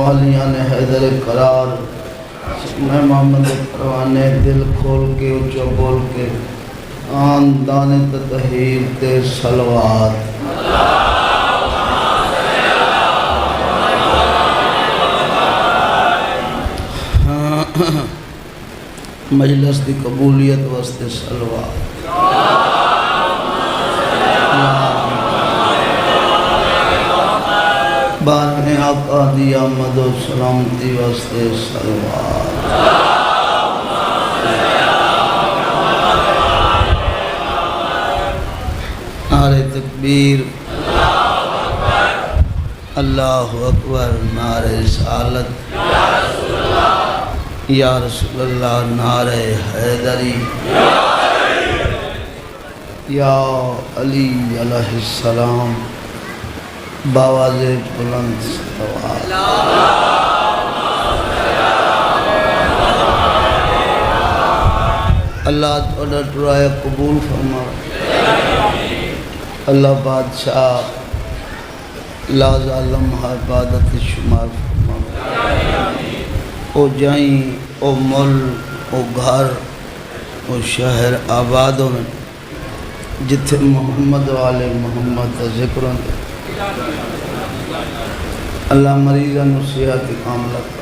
مولیان حیدر قرار میں محمد پروانے دل کھول کے اچھا بول کے آن دان تطہیر تے صلوات مجلس دی قبولیت واسطے صلوات بارہ آقا دی آمد و سلامتی واسطے صلوات نعرہ تکبیر اللہ اکبر نعرہ رسالت یا رسول اللہ نعرہ حیدری یا علی علیہ السلام باواز بلند صلوات اللہ توڑا ٹرائے قبول فرما اللہ بادشاہ لا ظالم عبادت شمار فرما او جائیں او مل او گھر او شہر آبادوں میں جتھے محمد والے محمد ذکر ہوندے اللہ مریضاً و صحت کاملت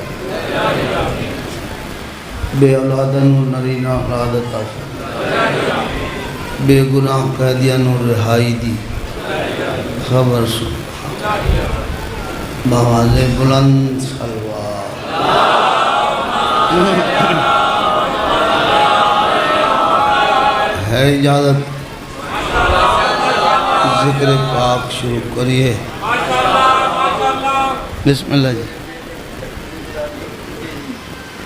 بے اولاداً و نرینہ اولادت آفر بے گناہ قیدیاً و رہائی دی خبر سن بآواز بلند صلوات ہے اجازت ذکر پاک شروع کریے بسم اللہ جی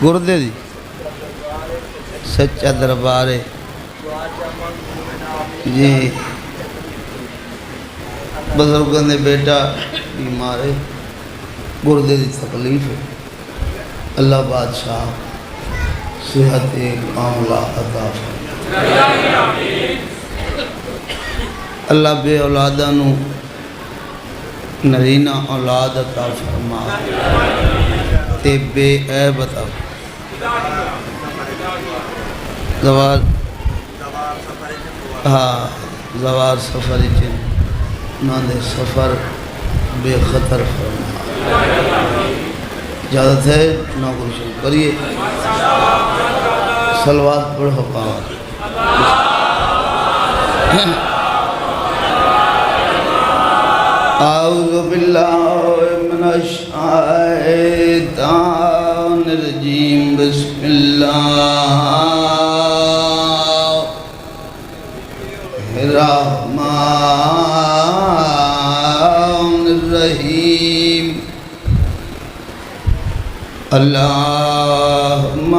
گردے جی سچا دربارے جی بزرگوں نے بیٹا بیمار ہے گردے دی تکلیف ہے اللہ بادشاہ صحت کاملہ عطا فرمائے اللہ بے اولادانو نرینہ اولاد عطا فرما تے بے عیب عطا زوار زوار سفر چن ناندے سفر بے خطر فرما اجازت ہے نہ کوئی شروع کریے صلوات پڑھو پاوات اعوذ باللہ من الشیطان الرجیم بسم اللہ الرحمن الرحیم اللہم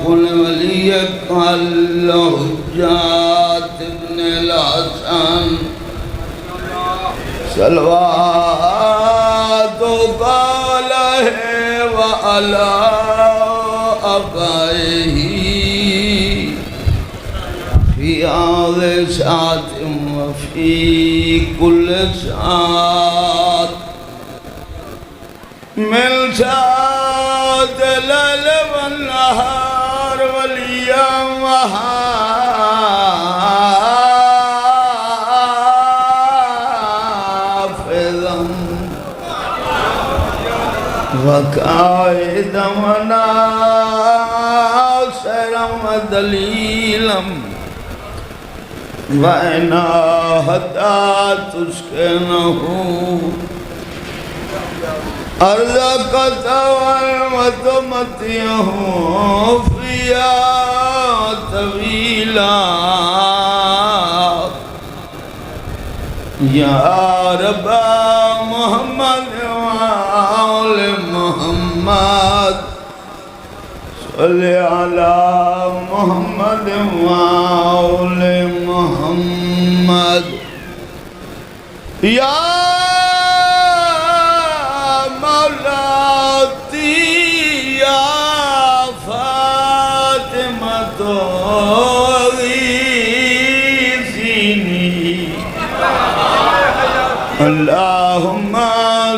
قل ولیک الحجات ابن الحسن صلواتک علیہ وعلی آبائہ فی آذ ساعت وفی کل ساعت من ساعت لیل والنہار والیام وحافظا وقائدا وناصرا ودلیلا وَإِنَا حَتَّى تُسْكِنَهُ أَرْضَكَ وَتُمَتِّعَهُ فِيهَا طَوِيلًا يَا رَبَّ مُحَمَّدٍ وَآلِ مُحَمَّدٍ صل على محمد وآل محمد یا مولاتی یا فاطمہ غیثینی اللہم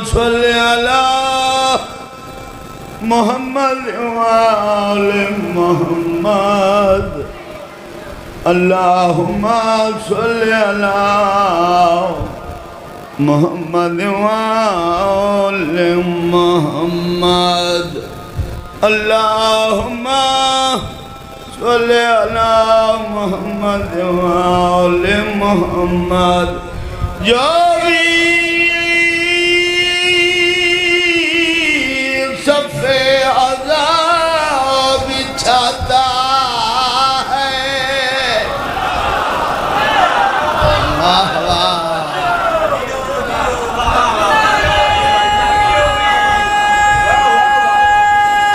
صل على محمد وآل محمد اللہم صلی علی محمد وآل محمد اللہم صلی علی محمد وآل محمد جو بھی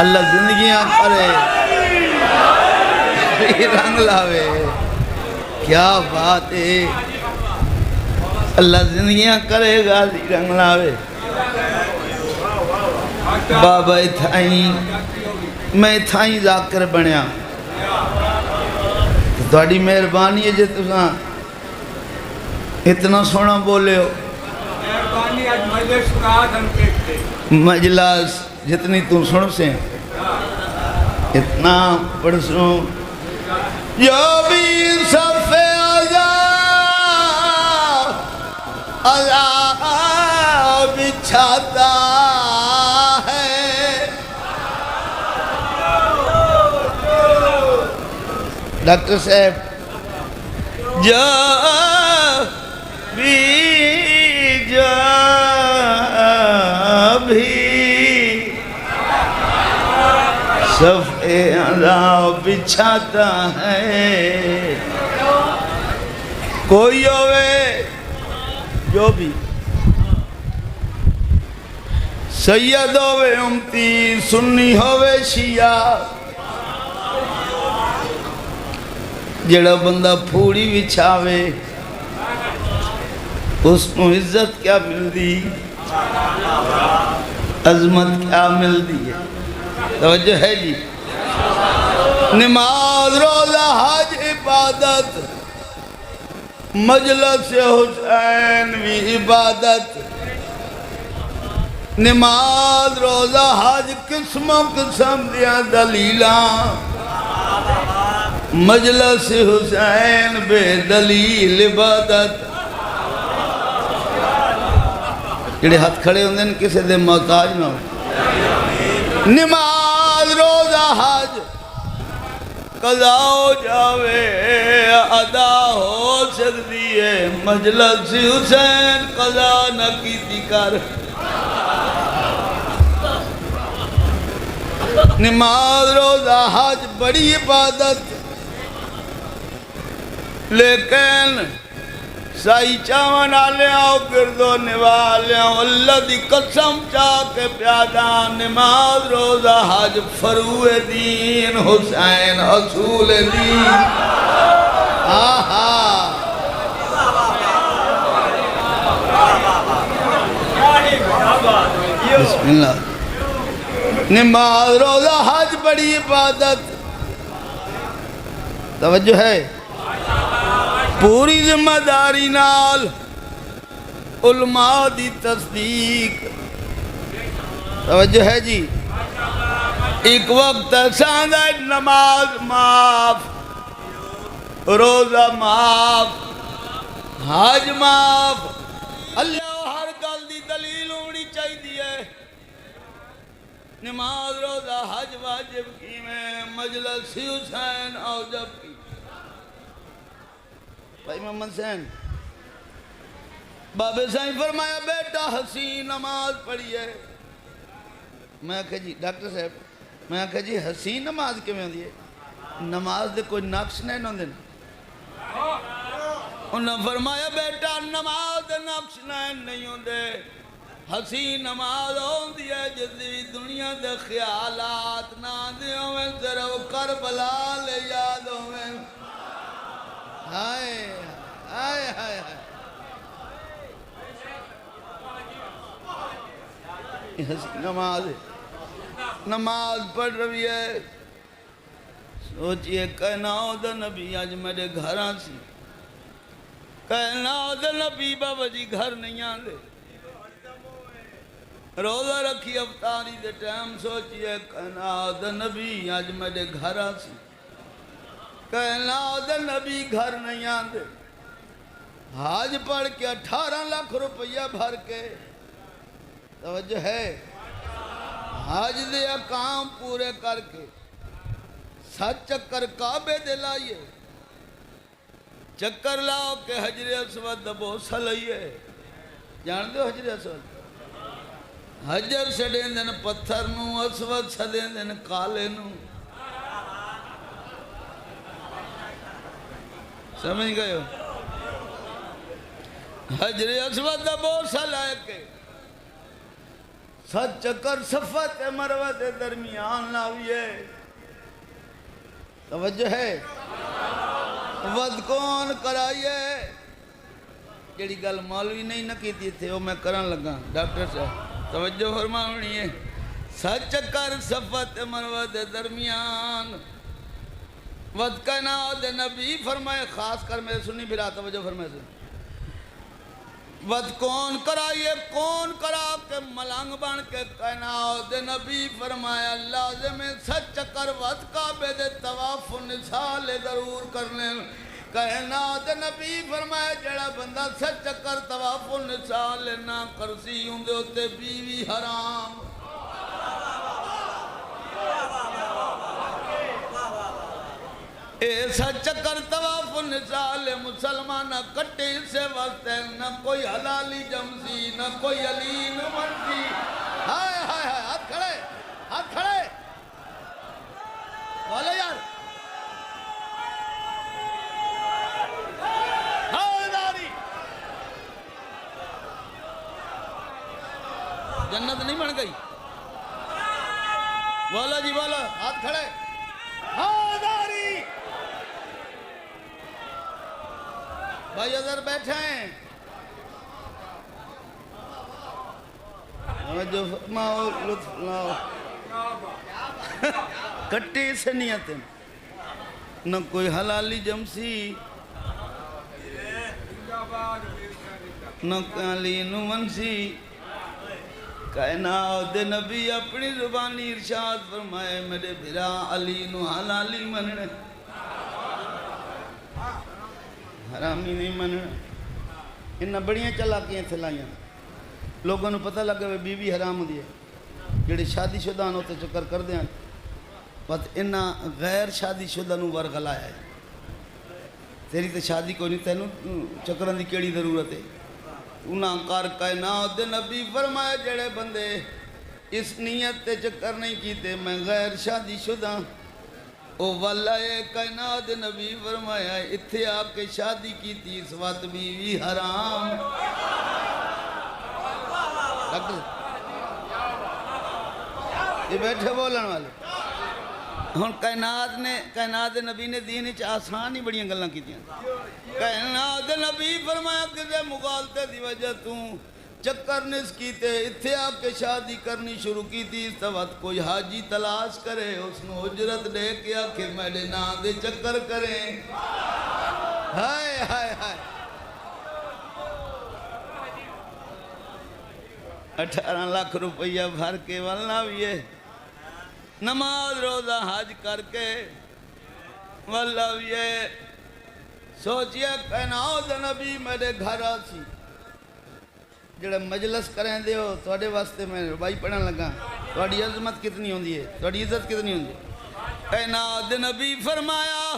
اللہ زندگیاں کرے رنگ لاوے کیا بات ہے اللہ زندگیاں کرے غازی رنگ لاوے بابا اتھائیں میں اتھائیں ذاکر بنیا تھوڑی مہربانی ہے جے تساں اتنا سونا بولے ہو مجلس جتنی تم سنو سے اتنا پڑھ سنو جو بھی صف عذاب بچھاتا ہے ڈاکٹر صاحب جو بھی صف عذاب بچھاتا ہے کوئی ہوئے جو بھی سید ہوئے امتی سنی ہوئے شیعہ جڑا بندہ پھوڑی بچھاوے اس کو عزت کیا مل دی عظمت کیا مل دی ہے توجہ ہے جی نماز روزہ حج عبادت مجلس حسین بھی عبادت نماز روزہ حج قسموں قسم دیا دلیلاں مجلس حسین بے دلیل عبادت جڑے ہاتھ کھڑے ہوندے ہیں کسے دے محتاج نہ ہو نماز روزہ حج قضا ہو جاوے ادا ہو سکتی ہے مجلس حسین قضا نہ کیتی کر نماز روزہ حج بڑی عبادت لیکن سائی چاون آلے آؤ گردو نوالے آؤ اللہ دی قسم چاہ کے پیادا نماز روزہ حج فروع دین حسین حصول دین آہا بسم اللہ نماز روزہ حج بڑی عبادت توجہ ہے پوری ذمہ داری نال علماء دی تصدیق توجہ ہے جی ایک وقت ساندہ نماز معاف روزہ معاف حج معاف اللہ ہر گل دی دلیل ہونی چاہیے ہے نماز روزہ حج واجب کی میں مجلس حسین اوجب کی بھائی محمد حسین بابے سائیں فرمایا بیٹا حسین نماز پڑھی ہے میں کہا جی ڈاکٹر صاحب میں کہا جی حسین نماز کے میں ہوندی ہے نماز دے کوئی نقش نہیں ہوندے انہوں نے فرمایا بیٹا نماز دے نقش نہیں ہوندے حسین نماز ہوندی ہے جس دی دنیا دے خیالات نہ دے ہوئے ذرا کربلا لے یاد ہوئے ہائے ہائے ہائے نماز نماز پڑھ رہی ہے سوچئے کائنات نبی آج میرے گھراں سی کائنات نبی بابا جی گھر نہیں آندے روزہ رکھی افطاری دے ٹائم سوچیے کائنات دا نبی آج میرے گھر آسی کائنات دا نبی گھر نہیں آندے حاج پڑھ کے 18 لاکھ روپیہ بھر کے توجہ ہے حاج دے اقام پورے کر کے 7 چکر کعبے دے لائیے چکر لاؤ کہ حجر اسود بوسہ لئیے جان دو حجر اسود حجر سڑیں دن پتھر نو اسود سڑیں دن کالے نو سمجھ گئے ہو حجر اسود بوسہ لائے کے 7 چکر صفت مروہ دے درمیان لاؤیے توجہ ہے ود کون کرائیے جڑی گل مولوی نہیں نہ کی تھی وہ میں کرن لگا ڈاکٹر صاحب توجہ فرماؤنی ہے 7 چکر صفت مروہ دے درمیان ود کائنات نبی فرمائے خاص کر میرے سنی بھرا توجہ فرمائے سے ود کون کرائیے کون کرا کے ملنگ بن کے کائنات نبی فرمایا لازم 7 چکر ود کعبے دے طواف نسال ضرور کرنے کائنات نبی فرمایا جڑا بندہ 7 چکر طواف نسال نہ کرسی ہوں دے ہوتے بیوی حرام اے 7 چکر طواف نسال مسلمان کٹے سے وقت ہے نہ کوئی حلالی جمزی نہ کوئی علین مرضی ہائے ہائے ہائے ہاتھ کھڑے والے یار جنت نہیں بن گئی بولا جی بولا ہاتھ کھڑے ہاداری بھائی ادھر بیٹھے ہیں جو فرماؤ لطف لاؤ کٹی سے نیتیں نہ کوئی حلالی جمسی نہ قالین منسی کائنات نبی اپنی زبانی ارشاد فرمائے میرے بھرا علی نو حلالی مننے حرامی نہیں مننے انہا بڑیاں چلاکیاں تھلائیاں لوگوں نے پتہ لگا وہ بی بی حرام دیئے جڑے شادی شدہ ہوتے چکر کر دیں بس انہا غیر شادی شدہ نو ورغلایا ہے تیری تو شادی کو نہیں تینوں چکران دی کیڑی ضرورت ہے انہاں کار کائنات نبی فرمایا جڑے بندے اس نیت تے چکر نہیں کیتے میں غیر شادی شدہ او واللہ کائنات نبی فرمایا اتھے آپ کے شادی کی تھی اس وقت بیوی حرام یہ بیٹھے بولن والے ہن کائنات نبی نے دین چ آسان ہی بڑیاں گلاں کیتیاں کائنات نبی فرمایا کہ مغالطے دی وجہ تو چکر نس کیتے اتھے آپ کے شادی کرنی شروع کی تھی اس وقت کوئی حاجی تلاش کرے اس نے اجرت دے کے آکھے میرے نام دے چکر کریں ہائے ہائے ہائے 18 لاکھ روپیہ بھر کے والنا بھی ہے نماز روزہ حج کر کے واللہ بھی ہے سوچیا کائنات نبی میرے گھر آسی جڑا مجلس کریں دے ہو توڑے واسطے میں ربائی پڑھن لگا توڑی عظمت کتنی ہوندی ہے توڑی عزت کتنی ہوندی ہے کائنات نبی فرمایا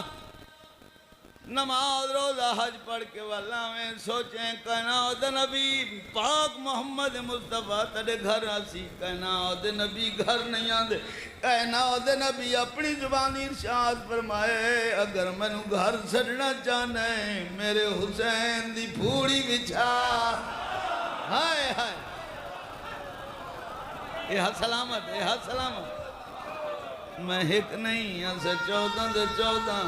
نماز روزہ حج پڑھ کے واللہ میں سوچیں کائنات نبی پاک محمد مصطفیٰ تڑے گھر آسی کائنات نبی گھر نہیں آندے کائنات نبی اپنی زبانی ارشاد فرمائے اگر میں نو گھر سڑنا چاہنے میرے حسین دی پھوڑی بچھا ہائے ہائے اے ہاں سلامت اے ہاں سلامت میں ایک نہیں یہاں سے 14 دے 14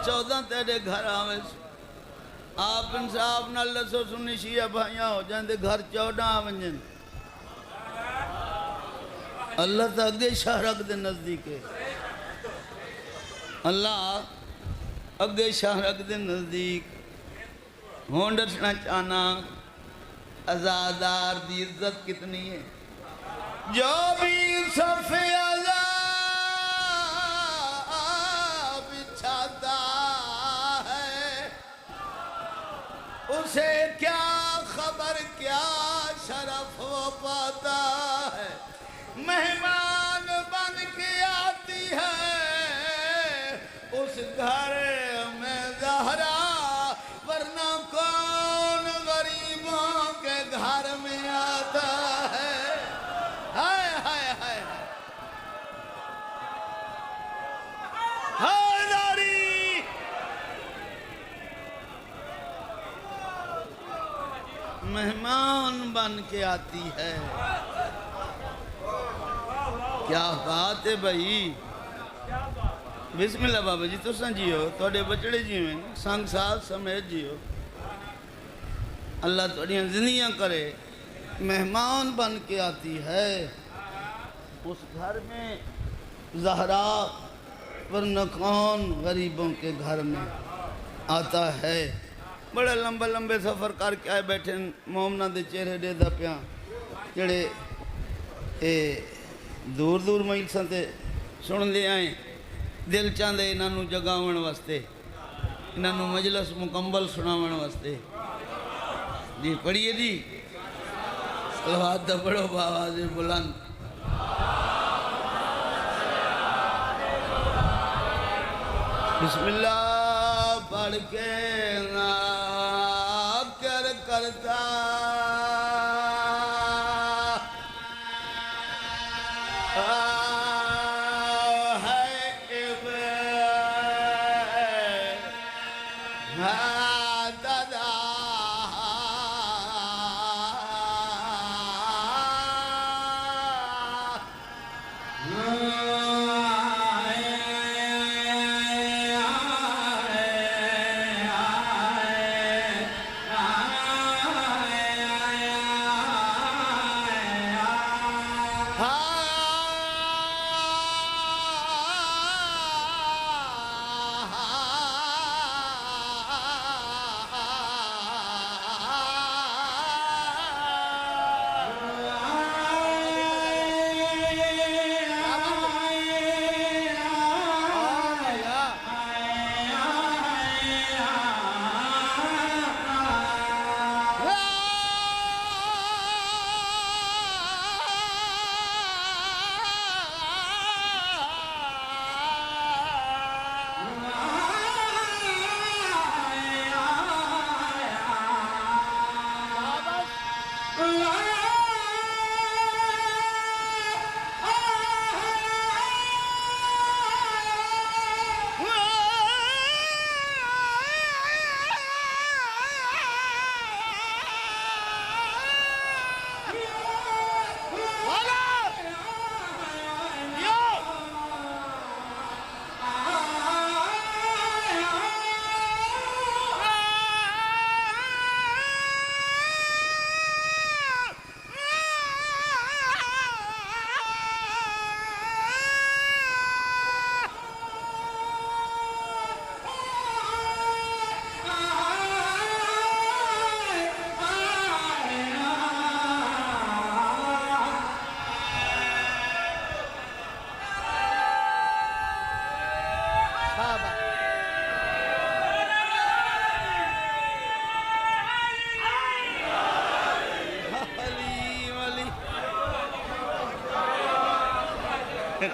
14 تیرے گھر آوے آپ انصاف نہ لسو سنی شیعہ بھائیاں ہو جائیں دے گھر 14 آونجن اللہ تا اگے شہرک دے نزدیک ہے اللہ اگے شہرک دے نزدیک ہون ڈٹنا چاہنا عزادار دی عزت کتنی ہے جو بھی صف عذاب بچھاتا ہے اسے کیا خبر کیا شرف وہ پاتا ہے مہمان بن کے آتی ہے اس گھر میں زہرا ورنہ کون غریبوں کے گھر میں آتا ہے ہائے ہائے ہائے ہائے ناری مہمان بن کے آتی ہے کیا بات ہے بھائی بسم اللہ بابا جی تو سن جیو توڑے بچڑے جیو ہیں سنگ ساتھ سمیت جیو اللہ توڑیاں زندگیاں کرے مہمان بن کے آتی ہے اس گھر میں زہرا ورنہ کون غریبوں کے گھر میں آتا ہے بڑے لمبے لمبے سفر کر کے آئے بیٹھے مومنہ دے چہرے دے دا پیاں جڑے دور دور مہیل سنتے سن لے آئیں دل چاندے انہوں جگاون واسطے انہوں مجلس مکمل سناون واسطے جی پڑھئے جی صلوات دا پڑھو بآواز بلند بسم اللہ پڑھ کے نا کر کرتا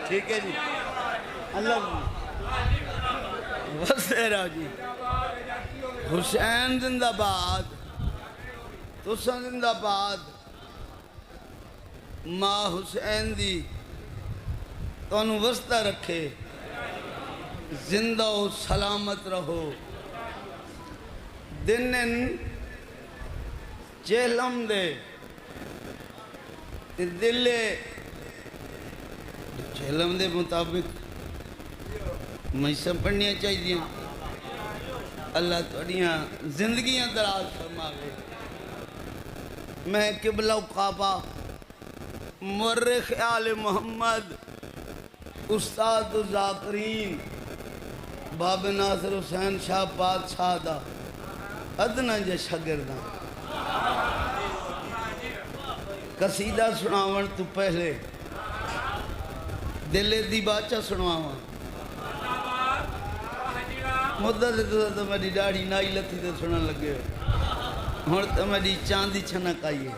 ٹھیک ہے جی اللہ وسیرہ جی حسین زندہ باد تساں زندہ باد ماں حسین دی تانوں وسطہ رکھے زندہ و سلامت رہو دنن چہلم دے دلے چہلم دے مطابق مجھے پڑھنیاں چاہیے اللہ توڑیاں زندگیاں دراز فرماوے میں قبلہ و کعبہ مورخ آل محمد استاد و ذاکرین بابے ناصر حسین شاہ بادشاہ دا ادنا جے شاگرداں قصیدہ سناون تو پہلے دلے دی باچہ سنواواں مدد تو میری ڈاڑھی نائی لتھی تے سنن لگے ہن تو میری چاندی چھنک آئی ہے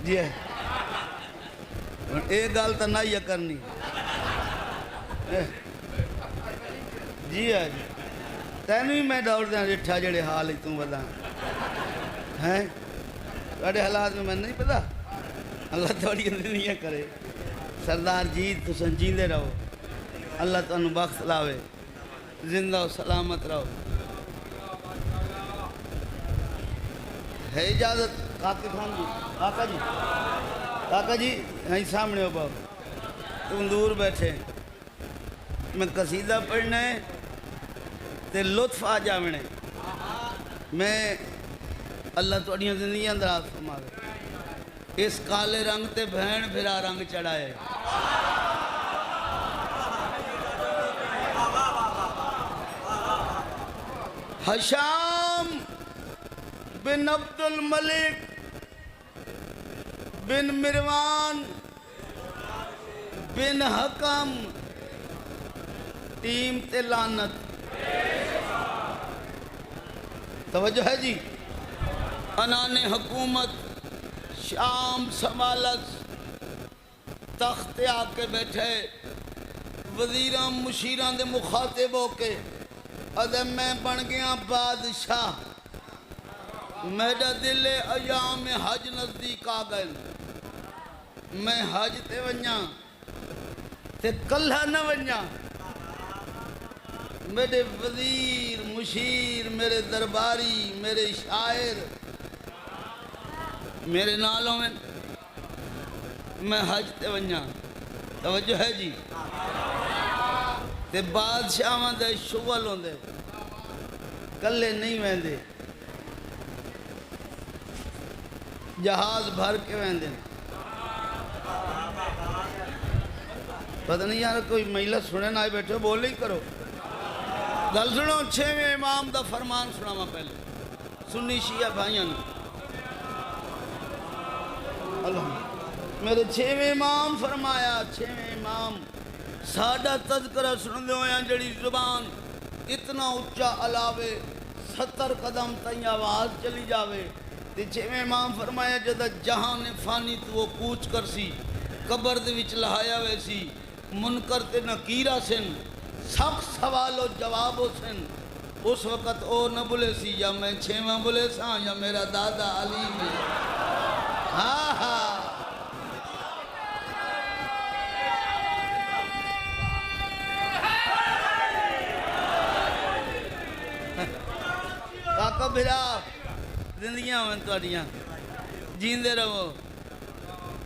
جی ہے ایک گال تو نائی کرنی جی ہے جی تینوں ہی میں دوڑ دیں رٹھا جڑے حال ہی تم بدا ہیں تھوڑے حالات میں نہیں پتا اللہ تھوڑی زندگیاں کرے سردار جی تو سنجیدے رہو اللہ تانوں بخت لاوے زندہ و سلامت رہو ہے اجازت کاکے خان جی کاکا جی یہیں سامنے ہو باپ تم دور بیٹھے میں قصیدہ پڑھنا ہے تے لطف آ جاونے میں اللہ توڑیاں زندگیاں دراز فرماوے اس کالے رنگ تے بہن پھرا رنگ چڑھائے ہشام بن عبد الملک بن مروان بن حکم ٹیم تے لعنت توجہ ہے جی انان حکومت شام سمالس تخت آ کے بیٹھے وزیراں مشیراں دے مخاطب ہو کے ادھے میں بن گیا بادشاہ میرا دل ایام حج نزدیک آ گئے میں حج تے ونجا تے کلہ نہ ونجا میرے وزیر مشیر میرے درباری میرے شاعر میرے نالوں میں حج تے ونجا توجہ ہے جی تے بادشاہ دے شغل ہوندے کلے نہیں ویندے جہاز بھر کے ویندے پتہ نہیں یار کوئی مہیلہ سنے نہ آئے بیٹھے بولے ہی کرو گل سنو چھویں امام دا فرمان سنا پہلے سنی شیعہ بھائیاں اللہ میرے چھویں امام فرمایا چھویں امام ساڑھا تذکرہ سن دے ہویا جڑی زبان اتنا اچھا علاوے 70 قدم تائیں آواز چلی جاوے تے چھویں امام فرمایا جدہ جہان فانی تو وہ کوچ کر سی قبر دے وچ لہایا ویسی منکر تے نکیرہ سن سخت سوال و جواب ہو سن اس وقت او نہ بولے سی یا میں چھویں بولے سا یا میرا دادا علی بھی ہاں ہاں کاکا بھرا زندگیاں ہوئیں توڑیاں جیندے رہو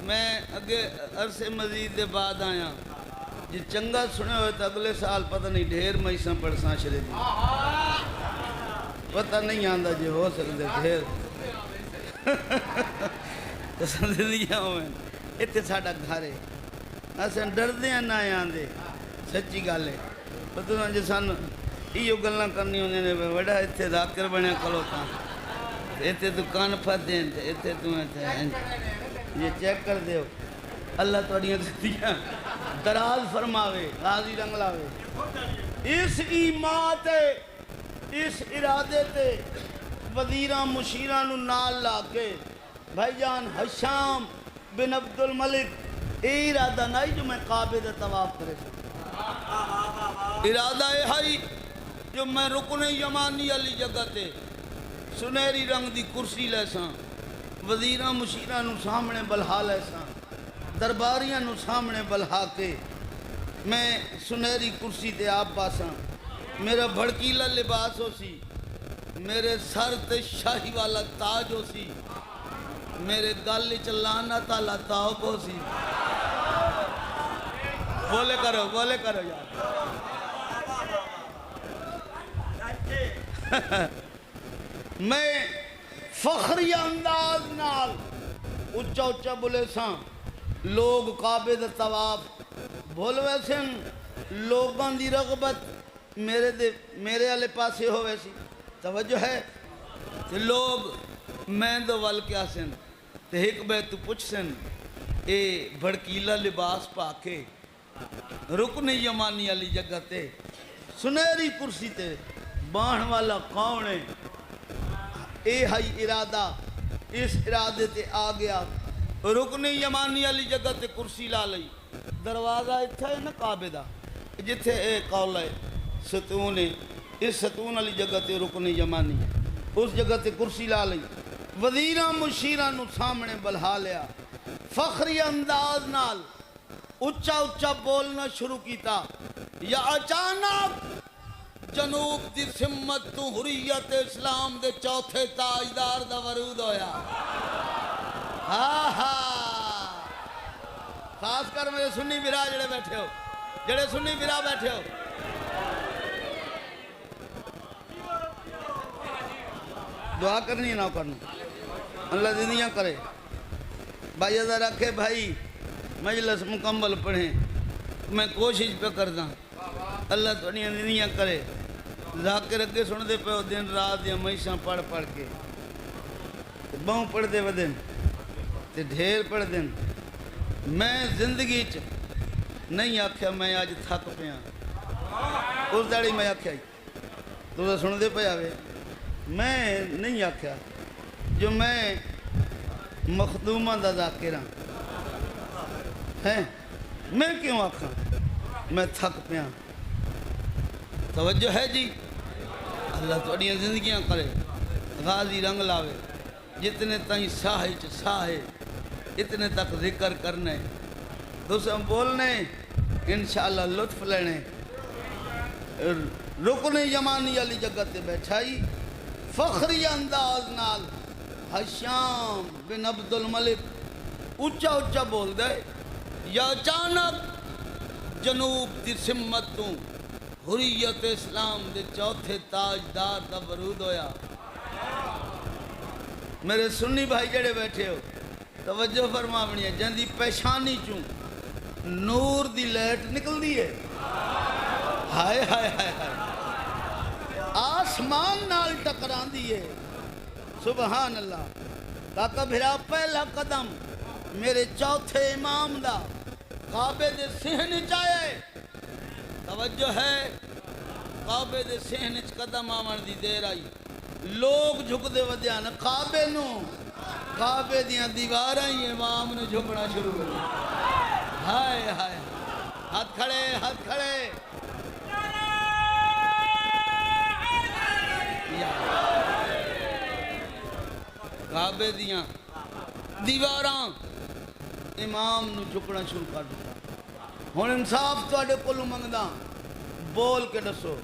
میں اگے عرصے مزید دے بعد آیا جی چنگا سنے ہوئے تو اگلے سال پتہ نہیں ڈھیر مہیساں پڑھساں شرے دی پتہ نہیں آندہ جی ہو سکتے ڈھیر تو زندگیاں ہوئیں اتنے ساڑھا گھارے اساں ڈردے ہیں نہ آندے سچی گالے پتہ نہیں جی سان ایو گلنا کرنی ہونے نے وڑا اتنے ذاکر بنے کلوتا اتنے تو کان پھت دیں اتنے تو یہ چیک کر دے ہو اللہ توڑیاں دیاں دراز فرماوے غازی رنگ لاوے اس ایمان تے اس ارادے تے وزیراں مشیراں نو نال لا کے بھائی جان ہشام بن عبد الملک اے ارادہ نہیں جو میں کعبے دے طواف کرے ارادہ اے ہائی جو میں رکن یمانی علی جگہ تے سنہری رنگ دی کرسی لیساں وزیراں مشیراں نو سامنے بلہا لیساں درباریاں نو سامنے بلہا کے میں سنہری کرسی تے آپ پاساں میرا بھڑکیلا لباس ہو سی میرے سر تے شاہی والا تاج ہو سی میرے گل چلانا تالا تاؤب ہو سی بولے کرو یار میں فخری انداز نال اچھا اچھا بولے ساں لوگ کعبے دا طواف بھولوے سن لوگاں دی رغبت میرے والے پاسے ہوئے سی توجہ ہے تے لوگ میں دو ول کیا سن تے ایک بے تو پوچھ سن اے بھڑکیلا لباس پا کے رکن یمانی علی جگہ تے سنہری کرسی تے باہن والا کون ہے اے ہائی ارادہ اس ارادے تے آ گیا رکن یمانی علی جگہ تے کرسی لا لئی دروازہ اتھا ہے نا کعبے دا جتھے اے قول ہے ستون ہے اس ستون علی جگہ تے رکن یمانی اس جگہ تے کرسی لا لئی وزیراں مشیراں نو سامنے بلہا لیا فخری انداز نال اچھا اچھا بولنا شروع کیتا یا اچانک جنوب دی سمت تو حریت اسلام دے چوتھے تاجدار دا ورود ہویا خاص کر میرے سنی برا جڑے بیٹھے ہو جڑے سنی برا بیٹھے ہو دعا کرنی ہے نہ کرنی اللہ دنیا کرے بھائی ادھر رکھے بھائی مجلس مکمل پڑھیں میں کوشش پہ کردا اللہ تھوڑی دنیا کرے ذاکر اگے سن دے پہ دن رات یا مہیشاں پڑھ پڑھ کے بہوں پڑھ دے ودن تے ڈھیر پڑھ دن میں زندگی چ نہیں آکھیا میں آج تھک پیا اس داڑی میں آکھیا تو سن دے پہ آوے میں نہیں آکھیا جو میں مخدومہ دا ذاکر ہاں ہیں میں کیوں آکھاں میں تھک پیا توجہ ہے جی اللہ تھوڑیاں زندگیاں کرے غازی رنگ لاوے جتنے تائیں ساہے چ ساہے اتنے تک ذکر کرنے دوسرا بولنے انشاءاللہ لطف لینے رکن یمانی علی جگہ تے بیٹھائی فخری انداز نال حشام بن عبد الملک اچھا اچھا بول دے یا اچانک جنوب دی سمت تو حریت اسلام دے چوتھے تاجدار دا ورود ہویا میرے سنی بھائی جڑے بیٹھے ہو توجہ فرما بنی ہے جن دی پیشانی چوں نور دی لائٹ نکل دی ہے ہائے ہائے ہائے ہائے آسمان نال ٹکران دی ہے سبحان اللہ کاکا بھرا پہلا قدم میرے چوتھے امام دا کعبے دے سہن چاہے توجہ ہے کعبے دے سہن چ قدم آمن دی دیر آئی لوگ جھک دے ودیاں کعبے نو کعبے دیاں دیواراں ہی امام نے جھکنا شروع کر دیا ہائے ہائے ہاتھ کھڑے کعبے دیاں دیواراں امام نو جھکنا شروع کر دیا ہن انصاف تواڈے کولوں منگدا بول کے دسو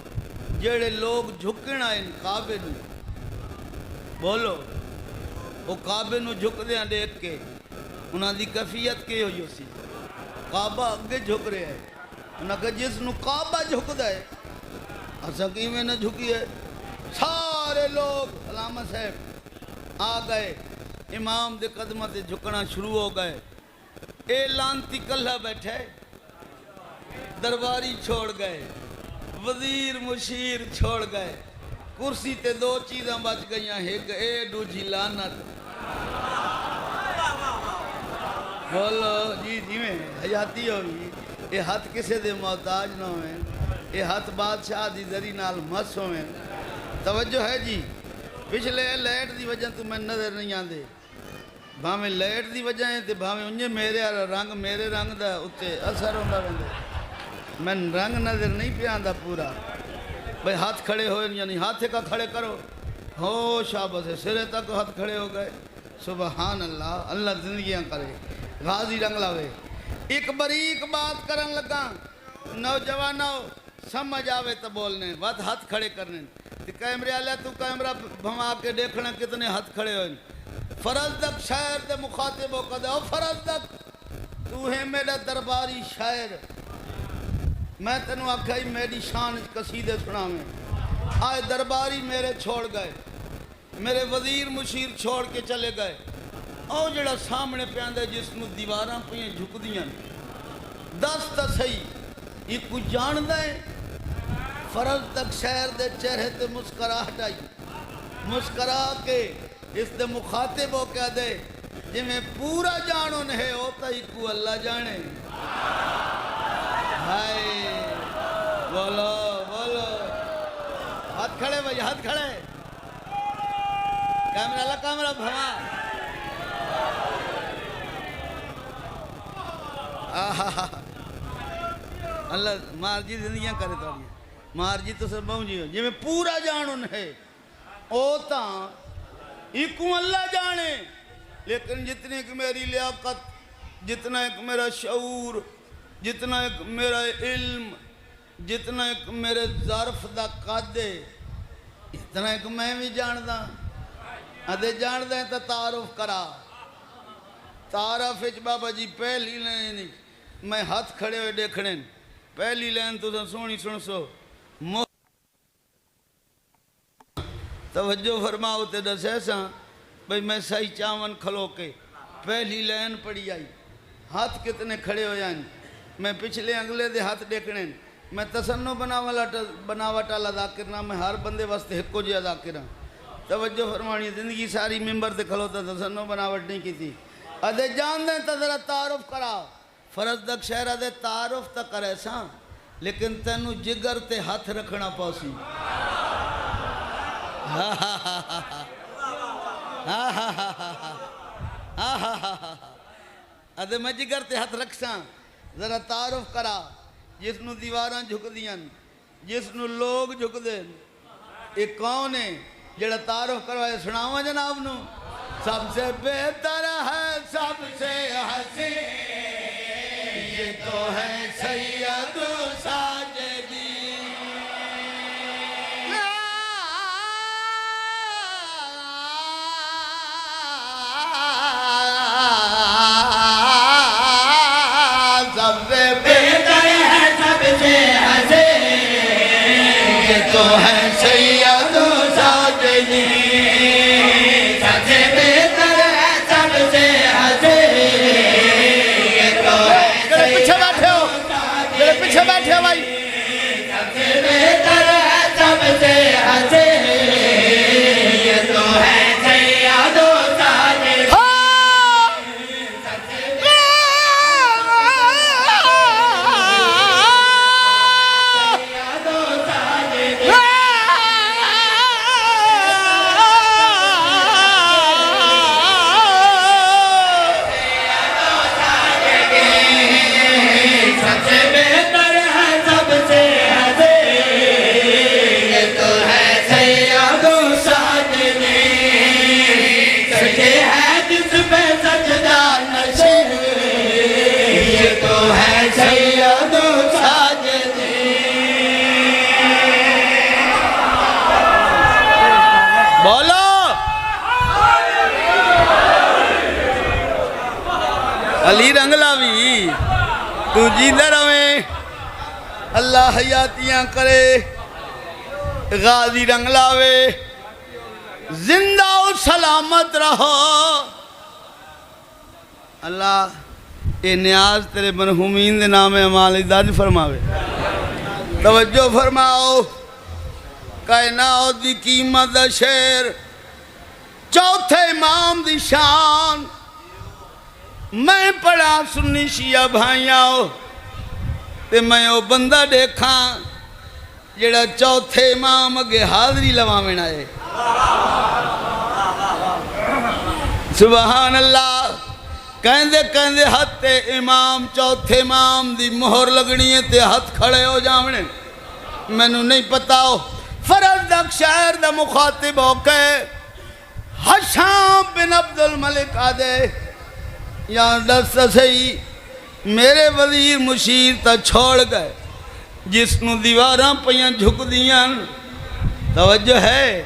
جڑے لوگ جھکن آئے کعبے نو بولو وہ کعبے نو جھک دیاں دیکھ کے انہاں دی کیفیت کی ہوئی سی کعبہ اگے جھک رہے ہیں انہاں کہ جس نو کعبہ جھک دے اساں کیویں نہ جھکی ہے سارے لوگ علامہ صاحب آ گئے امام دے قدمہ تے جھکنا شروع ہو گئے اے لانتی کلہ بیٹھے درباری چھوڑ گئے وزیر مشیر چھوڑ گئے کرسی تے دو چیزاں بچ گئیاں ایک اے دوجی لعنت بولو جی میں حیاتی ہوئی اے ہاتھ کسے دے محتاج نہ ہوئے اے ہاتھ بادشاہ دی ذری نال مس ہوئے توجہ ہے جی پچھلے لائٹ دی وجہ تو میں نظر نہیں آندے بھاویں لائٹ دی وجہ ہے تے بھاویں انجے میرے رنگ دا اتے اثر ہوندا ویندے میں رنگ نظر نہیں پہ آندا پورا بھئی ہاتھ کھڑے ہوئے یعنی ہاتھ کا کھڑے کرو ہو شابت ہے سرے تک ہاتھ کھڑے ہو گئے سبحان اللہ اللہ زندگیاں کرے غازی رنگ لاوے ایک بریک بات کرن لگا نوجوانوں سمجھ آوے تو بولنے بات ہاتھ کھڑے کرنے کیمرے آلیا تو کیمرہ بھما کے دیکھنا کتنے ہاتھ کھڑے ہوئے فرض تک شاعر دے مخاطب ہو کدے او فرض تک تو ہے میرا درباری شاعر میں تنوں آکھائی میری شان قصیدے سنا میں آئے درباری میرے چھوڑ گئے میرے وزیر مشیر چھوڑ کے چلے گئے او جڑا سامنے پہ آندے جس نو دیواراں پہ جھک دیاں دست صحیح یہ کچھ جان دائیں فرض تک شہر دے چہرے تے مسکراہٹ آئی مسکرا کے اس دے مخاطب ہو کے دے جی میں پورا جانن ہے ہوتا ہی کو اللہ جانے ہائے بولو بولو ہاتھ کھڑے بھائی ہاتھ کھڑے کیمرہ لا کیمرہ بھوا اللہ مار جی زندگیاں کرے توڑی مار جی تو سب بہن جی جی میں پورا جانن ہے اوتا ایکوں اللہ جانے لیکن جتنی ایک میری لیاقت جتنا ایک میرا شعور جتنا ایک میرا علم جتنا ایک میرے ظرف دا قادے اتنا ایک میں بھی جاندہ ادھے جاندہ ہے تا تعارف کرا تعارف اچ بابا جی پہلی لین میں ہاتھ کھڑے ہوئے دیکھنے پہلی لین تو سونی سن سو توجہ فرماؤ تے دس ایسا بھئی میں صحیح چاون کھلو کے پہلی لین پڑی آئی ہاتھ کتنے کھڑے ہو جائیں میں پچھلے انگلے دے ہاتھ دیکھنے میں تسنو بناوٹ اللہ ادا کرنا میں ہر بندے واسطے ہکو جی ادا کرنا توجہ فرمانی زندگی ساری ممبر دے کھلو تا تسنو بناوٹ نہیں کی تھی ادھے جان دیں تا ذرا تعارف کرا فرض دک شہر ادھے تعارف تا کرے ساں لیکن تینو جگر تے ہاتھ رکھنا پاسی ادھے میں جگر تے ہاتھ رکھ ساں ذرا تعارف کرا جس نو دیواراں جھک دیاں جس نو لوگ جھک دیں ایک کون ہے جڑا تعارف کروائے سناواں جناب نو سب سے بہتر ہے سب سے حسین یہ تو ہے سید ساجدی سب سے بہتر ہے سب سے حسین یہ تو ہے سید ساجدی پیچھے بیٹھے ہو بھائی سب سے بہتر ہے سب سے حسین یہ تو ہے سید و ساجدی سب سے سید و ساجدی سب سے بہتر ہے سب سے حسین یہ تو ہے سید و ساجدی سچے ہے جس پہ سجدہ نشین یہ تو ہے سید و ساجدی بولو علی رنگلاوی تو جیندہ رویں اللہ حیاتیاں کرے غازی رنگلاوے زندہ و سلامت رہو اللہ اے نیاز تیرے مرحومین دے نام اعمال داد فرماوے توجہ فرماؤ کائنات دی قیمت دا شیر چوتھے امام دی شان میں پڑھا سنی شیعہ بھائیاں تے میں او بندہ دیکھاں جڑا چوتھے امام اگے حاضری لواویں آئے سبحان اللہ کہندے ہاتھ تے امام چوتھے امام دی مہر لگنی ہے تے ہاتھ کھڑے ہو جاونے میں نو نہیں پتاؤ فرض دک شہر دا مخاطب ہو کے حشام بن عبد الملک آدھے یا دست صحیح میرے وزیر مشیر تا چھوڑ گئے جس نو دیواراں پیاں جھک دیاں توجہ ہے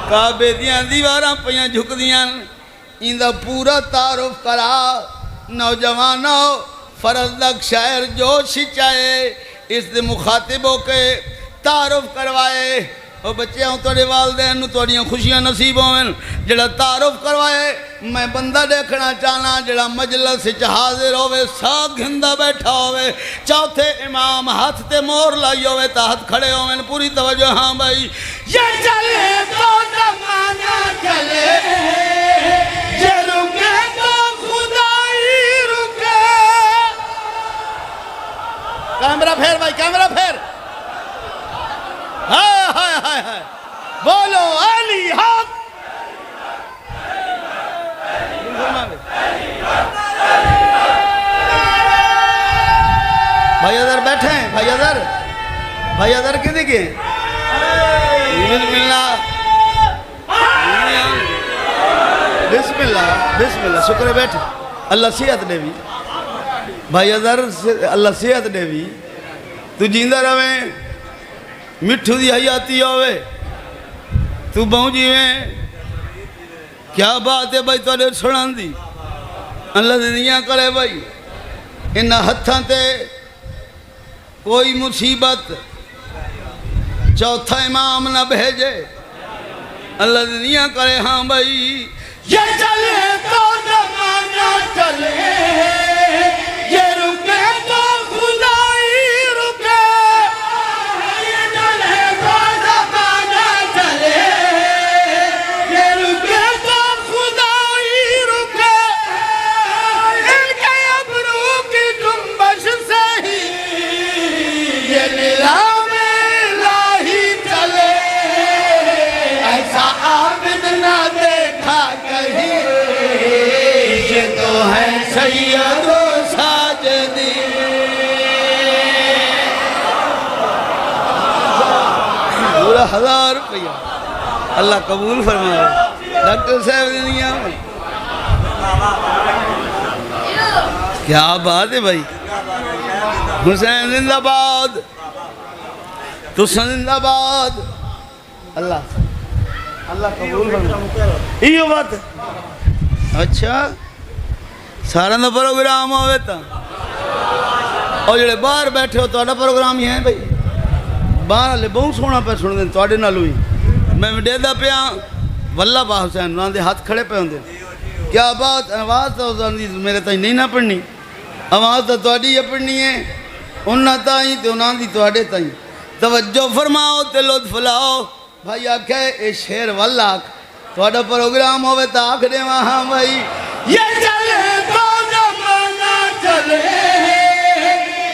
کعبے دیاں دیواراں پیاں جھک دیاں اندہ پورا تعارف کرا نوجوانوں فرض دک شاعر جو شچائے اس دے مخاطبوں کے تعارف کروائے او بچیاں تواڈے والدین نوں تواڈیاں خوشیاں نصیب ہون جڑا تعارف کروائے میں بندہ دیکھنا چاہنا جڑا مجلس وچ حاضر ہوے سا گھندا بیٹھا ہوے چوتھے امام ہاتھ تے مور لائی ہوے تا ہاتھ کھڑے ہوون پوری توجہ ہاں بھائی یہ چلے تو زمانہ چلے یہ رکے تو خدائی رکے کیمرہ پھیر بھائی کیمرہ پھیر ہائے ہائے ہائے ہائے بولو علی حق بھائی ادھر بیٹھے ہیں بھائی ادھر کی دیکھیں بسم اللہ شکر ہے بیٹھے اللہ صحت دے بھی بھائی ادھر اللہ صحت دے بھی تو جیندہ رویں مٹھو دی حیاتی ہوئے تو بہوں جیویں کیا بات ہے بھائی تو سنان دی اللہ دنیا کرے بھائی انہا ہتھاں تے کوئی مصیبت چوتھا امام نہ بھیجے اللہ دنیا کرے ہاں بھائی یہ چلے تو زمانہ چلے یہ رکے تو خدائی رکے یہ چلے تو زمانہ چلے یہ رکے تو خدائی رکے ان کے ابرو کی جنبش سے ہی یہ نظام الہی چلے ایسا عابد نہ دیکھا کہیں یہ تو ہے سید و ساجدی پورا 1000 روپیہ اللہ قبول فرمائے ڈاکٹر صاحب دنیا میں کیا بات ہے بھائی حسین زندہ باد تو زندہ باد اللہ قبول فرمائے یہ بات ہے اچھا سارا دا پروگرام ہوئے تا اور جڑے باہر بیٹھے ہو توڑا پروگرام ہی ہے بھائی باہر آلے بہت سونا پہ سن دیں توڑے نہ لوئی میں ڈے دا پیا واللہ با حسین انہوں نے ہاتھ کھڑے پہ ہوں دے کیا بات آواز تا میرے تائیں نہیں نہ پڑھنی آواز تا توڑی یہ پڑھنی ہے انہاں تائیں تے انہاں دی توڑے تائیں توجہ فرماؤ تے لطف لاؤ بھائی آکھے اے شیر واللہ توڑا پروگرام ہوئے تا آکھ دے وہاں بھائی یہ چلے تو زمانہ چلے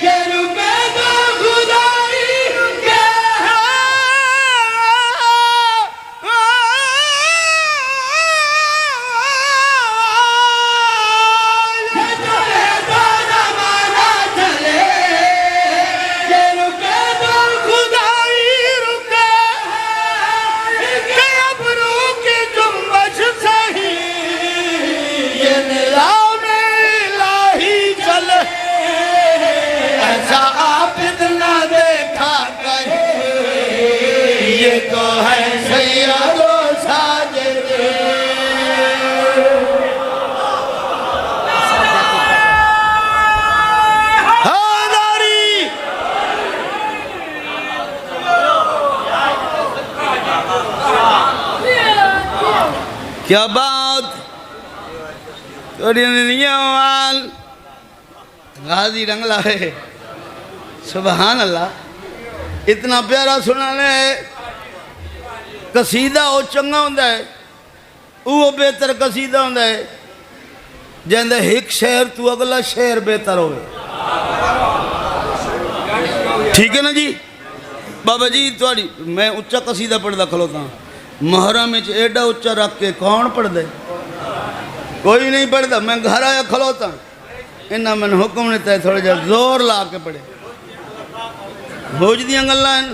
یہ رکے تو خدائی رکے یہ چلے تو زمانہ چلے یہ رکے تو خدائی رکے کہ ابرو کی جنبش سے ہی یہ نظام الہی چلے ایسا عابد نہ دیکھا کہیں یہ تو ہے سید و ساجد حیدری کیا بات توڑی دنیا وال غازی رنگلا ہے سبحان اللہ اتنا پیارا سنانے قصیدہ وہ چنگا ہوندہ ہے وہ بہتر قصیدہ ہوندہ ہے جہندے ایک شہر تو اگلا شہر بہتر ہوئے ٹھیک ہے نا جی بابا جی توڑی میں اچھا قصیدہ پڑھ دا کھلوتا ہوں محرم میں ایڈا اچھا رکھ کے کون پڑھ دے کوئی نہیں پڑھ دا میں گھر آیا کھلوتا ہوں انہا میں حکم نہیں تھا تھوڑے جا زور لا کے پڑھے بوجھ دیاں گلہ ہیں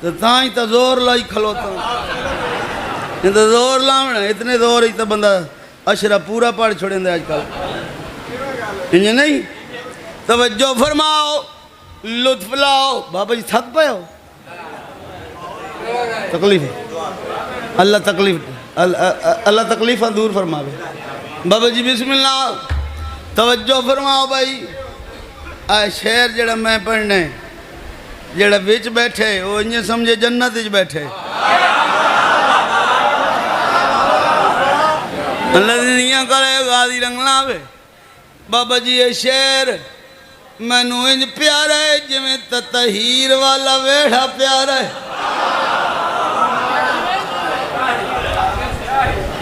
تو تاں ہی تا زور لائی کھلوتا ہوں یہ تا زور لاؤں اتنے زور ہی تا بندہ اشرا پورا پڑھ چھوڑیں دے آج کل انہیں نہیں توجہ فرماؤ لطف لاؤ بابا جی تھک پائے ہو تکلیف ہے اللہ تکلیفہ دور فرماوے بابا جی بسم اللہ توجہ فرماؤ بھائی آئے شعر جڑا میں پڑھنے جڑا وچ بیٹھے وہ انہیں سمجھے جنت وچ بیٹھے اللہ دنیا کرے غازی رنگلا وے بابا جی یہ شعر میں نو انج پیارا ہے جویں تطہیر والا ویڑھا پیارا ہے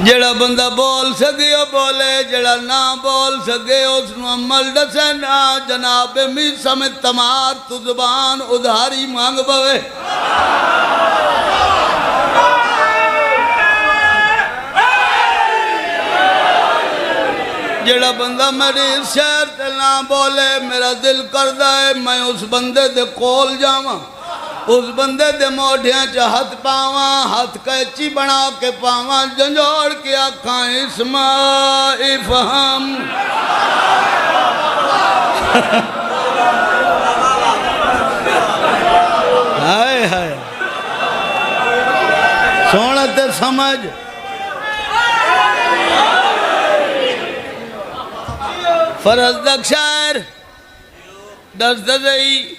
جڑا بندہ بول سکے وہ بولے جڑا نہ بول سکے اس نو عمل دسے نہ جناب میسا میں تمار تو زبان ادھاری مانگ بوے جڑا بندہ میری شہر تے نہ بولے میرا دل کردہ ہے میں اس بندے دے کول جاواں اس بندے دے موڑھیاں چا ہاتھ پاواں ہاتھ کیچی بنا کے پاواں جنجوڑ کے آکھاں اسمائی فہم ہائے ہائے سونا تے سمجھ فرض دک شاعر دس دزئی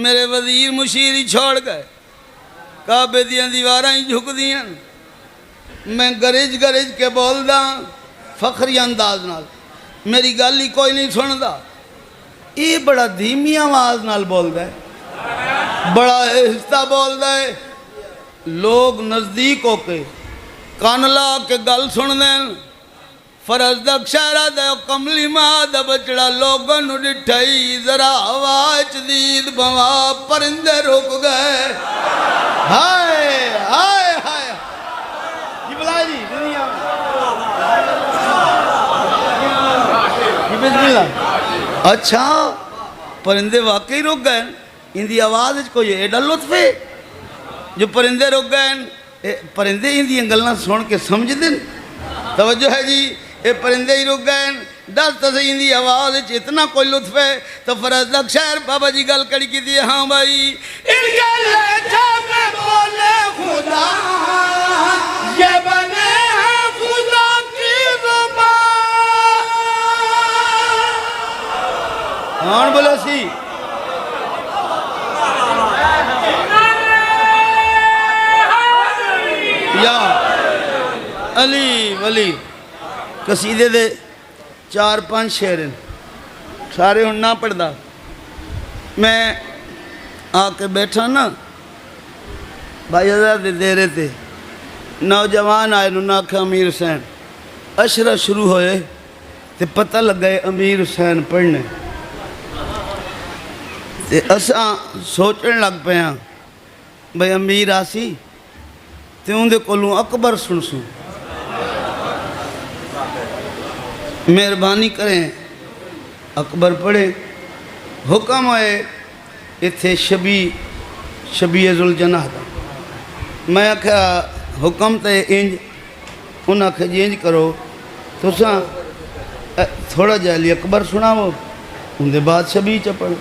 میرے وزیر مشیری چھوڑ گئے کعبے دیاں دیواراں ہی جھک دیاں میں گرج گرج کے بول دا فخری انداز نال میری گل ہی کوئی نہیں سن دا یہ بڑا دھیمی آواز نال بول دا ہے بڑا اہستہ بول دا ہے لوگ نزدیک ہو کے کانلا کے گل سن دیں فرض دک شہرہ دے کملی ماں دا بچڑا لوگوں نو ڈٹھائی ذرا آواز دید بوا پرندے رک گئے ہائے ہائے ہائے جی بلا جی دنیا جی بسم اللہ اچھا پرندے واقعی رک گئے ان دی آواز کوئی ایڈا لطف ہے جو پرندے رک گئے پرندے ان دی انگلنا سن کے سمجھ دیں توجہ ہے جی اے پرندے ہی رک گئے دس تسین دی آواز اتنا کوئی لطف ہے تو فرض دک شہر بابا جی گل کڑی کی دی ہاں بھائی ان کے لہجہ میں بولے خدا یہ بنے ہیں خدا کی زبان کون بولے سی یا علی ولی قصیدے دے 4-5 شعر ہیں سارے ہن نہ پڑھدا میں آ کے بیٹھا نا بھائی حضرت دے دیرے تے نوجوان آئے نو نہ کہ امیر حسین اشرہ شروع ہوئے تے پتہ لگ گئے امیر حسین پڑھنے تے اساں سوچن لگ پہ ہیں بھائی امیر آسی تے ان دے کولوں اکبر سن مہربانی کریں اکبر پڑھے حکم ہوئے اتھے شبیہ ذوالجناح دا میں آکھا حکم تے انج انہاں آکھا جی انج کرو تو ساں تھوڑا جا علی اکبر سناو ان دے بعد شبیہ چپڑ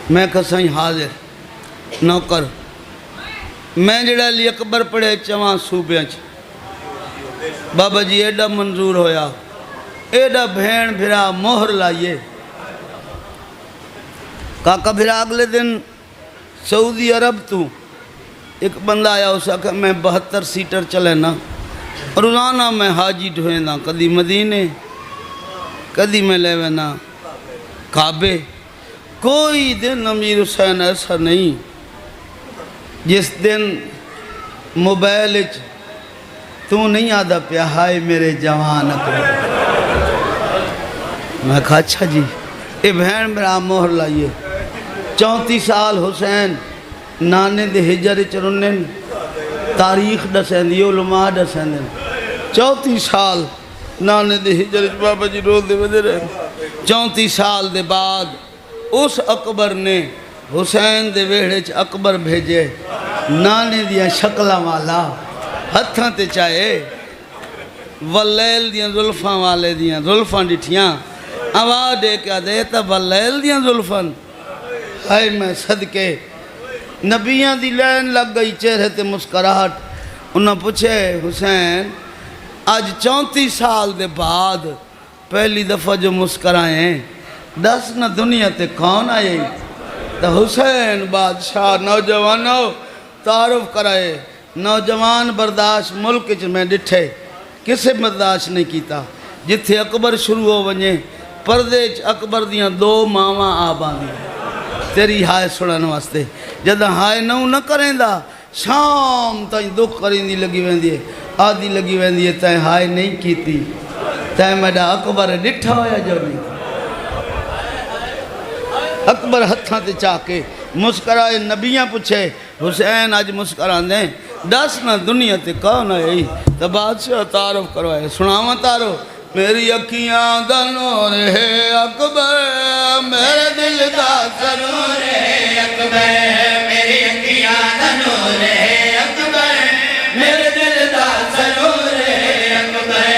میں آکھا سائیں حاضر نوکر میں جڑا علی اکبر پڑھے چواں صوبیاں چ بابا جی ایڈا منظور ہویا ایڈا بھین بھرا مہر لائیے کاکا بھرا اگلے دن سعودی عرب تو ایک بندہ آیا اسا کہ میں 72 سیٹر چلے نا روزانہ میں حاجی ڈھوئے نا کدی مدینے کدی میں لے نا کعبے کوئی دن امیر حسین ایسا نہیں جس دن موبائل تو نہیں آدھا پیا ہائے میرے جوان اکبر میں کہا اچھا جی اے بہن میرا مہر لائیے 34 سال حسین نانے دے ہجر چرنن تاریخ دسین دی علماء دسین 34 سال نانے دے ہجر بابا جی رول دے ودے رہے 34 سال دے بعد اس اکبر نے حسین دے ویڑے چ اکبر بھیجے نانے دیا شکلہ والا ہتھاں تے چاہے واللیل دیاں ظلفاں والے دیاں ظلفاں ڈٹھیاں آواز دے کیا دیتا واللیل دیاں ظلفاں ہائے میں صدقے نبیاں دی لین لگ گئی چہرے تے مسکراہٹ انہاں پوچھے حسین آج 34 سال دے بعد پہلی دفعہ جو مسکرائیں دس نہ دنیا تے کون آئے تو حسین بادشاہ نوجوانوں تعارف کرائے نوجوان برداشت ملک میں ڈٹھے کسے برداشت نہیں کیتا جتھے اکبر شروع ہو ونجے پردے اکبر دیاں دو ماواں آباں دی تیری ہائے سڑن واسطے جدہ ہائے نہ کریں دا شام تائیں دکھ کریں دی لگی ویندی ہے آدھی لگی ویندی ہے تائیں ہائے نہیں کیتی تائیں میڈا اکبر ڈٹھا ہویا جو نہیں اکبر ہتھاں تے چاہ کے مسکرائے نبیاں پوچھے حسین آج مسکران دیں دس نہ دنیا تے کون ہے تو بادشاہ تعارف کروائے سناواں تعارف میری اکھیاں دا نور ہے اکبر میرے دل دا سرور ہے اکبر میری اکھیاں دا نور ہے اکبر میرے دل دا سرور ہے اکبر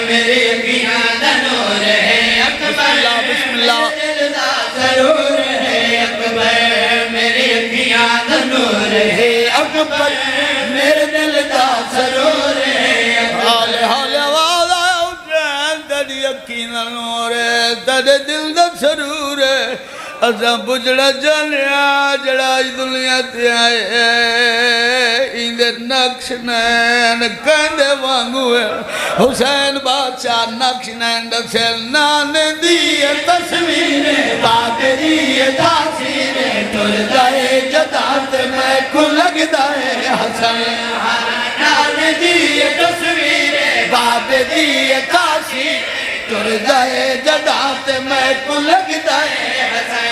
میری اکھیاں دا نور ہے اکبر بسم اللہ دل دا سرور ہے اکبر میری اکھیاں دا نور ہے اکبر میرے دل دا سرور ہے حال حال آواز آیا حسین تیری اکھی دا نور ہے تیرے دل دا سرور ہے اساں بجڑا جانیا جڑا اس دنیا تے آئے اندے نقش نین کہندے وانگو ہے حسین بادشاہ نقش نین دکھل نانے دیئے تصویر بات دیئے تاثیر ٹر جائے جدات میں کو لگ دائے حسن نانے دیئے تصویر بات دیئے تاثیر ٹر جائے جدات میں کو لگ دائے حسن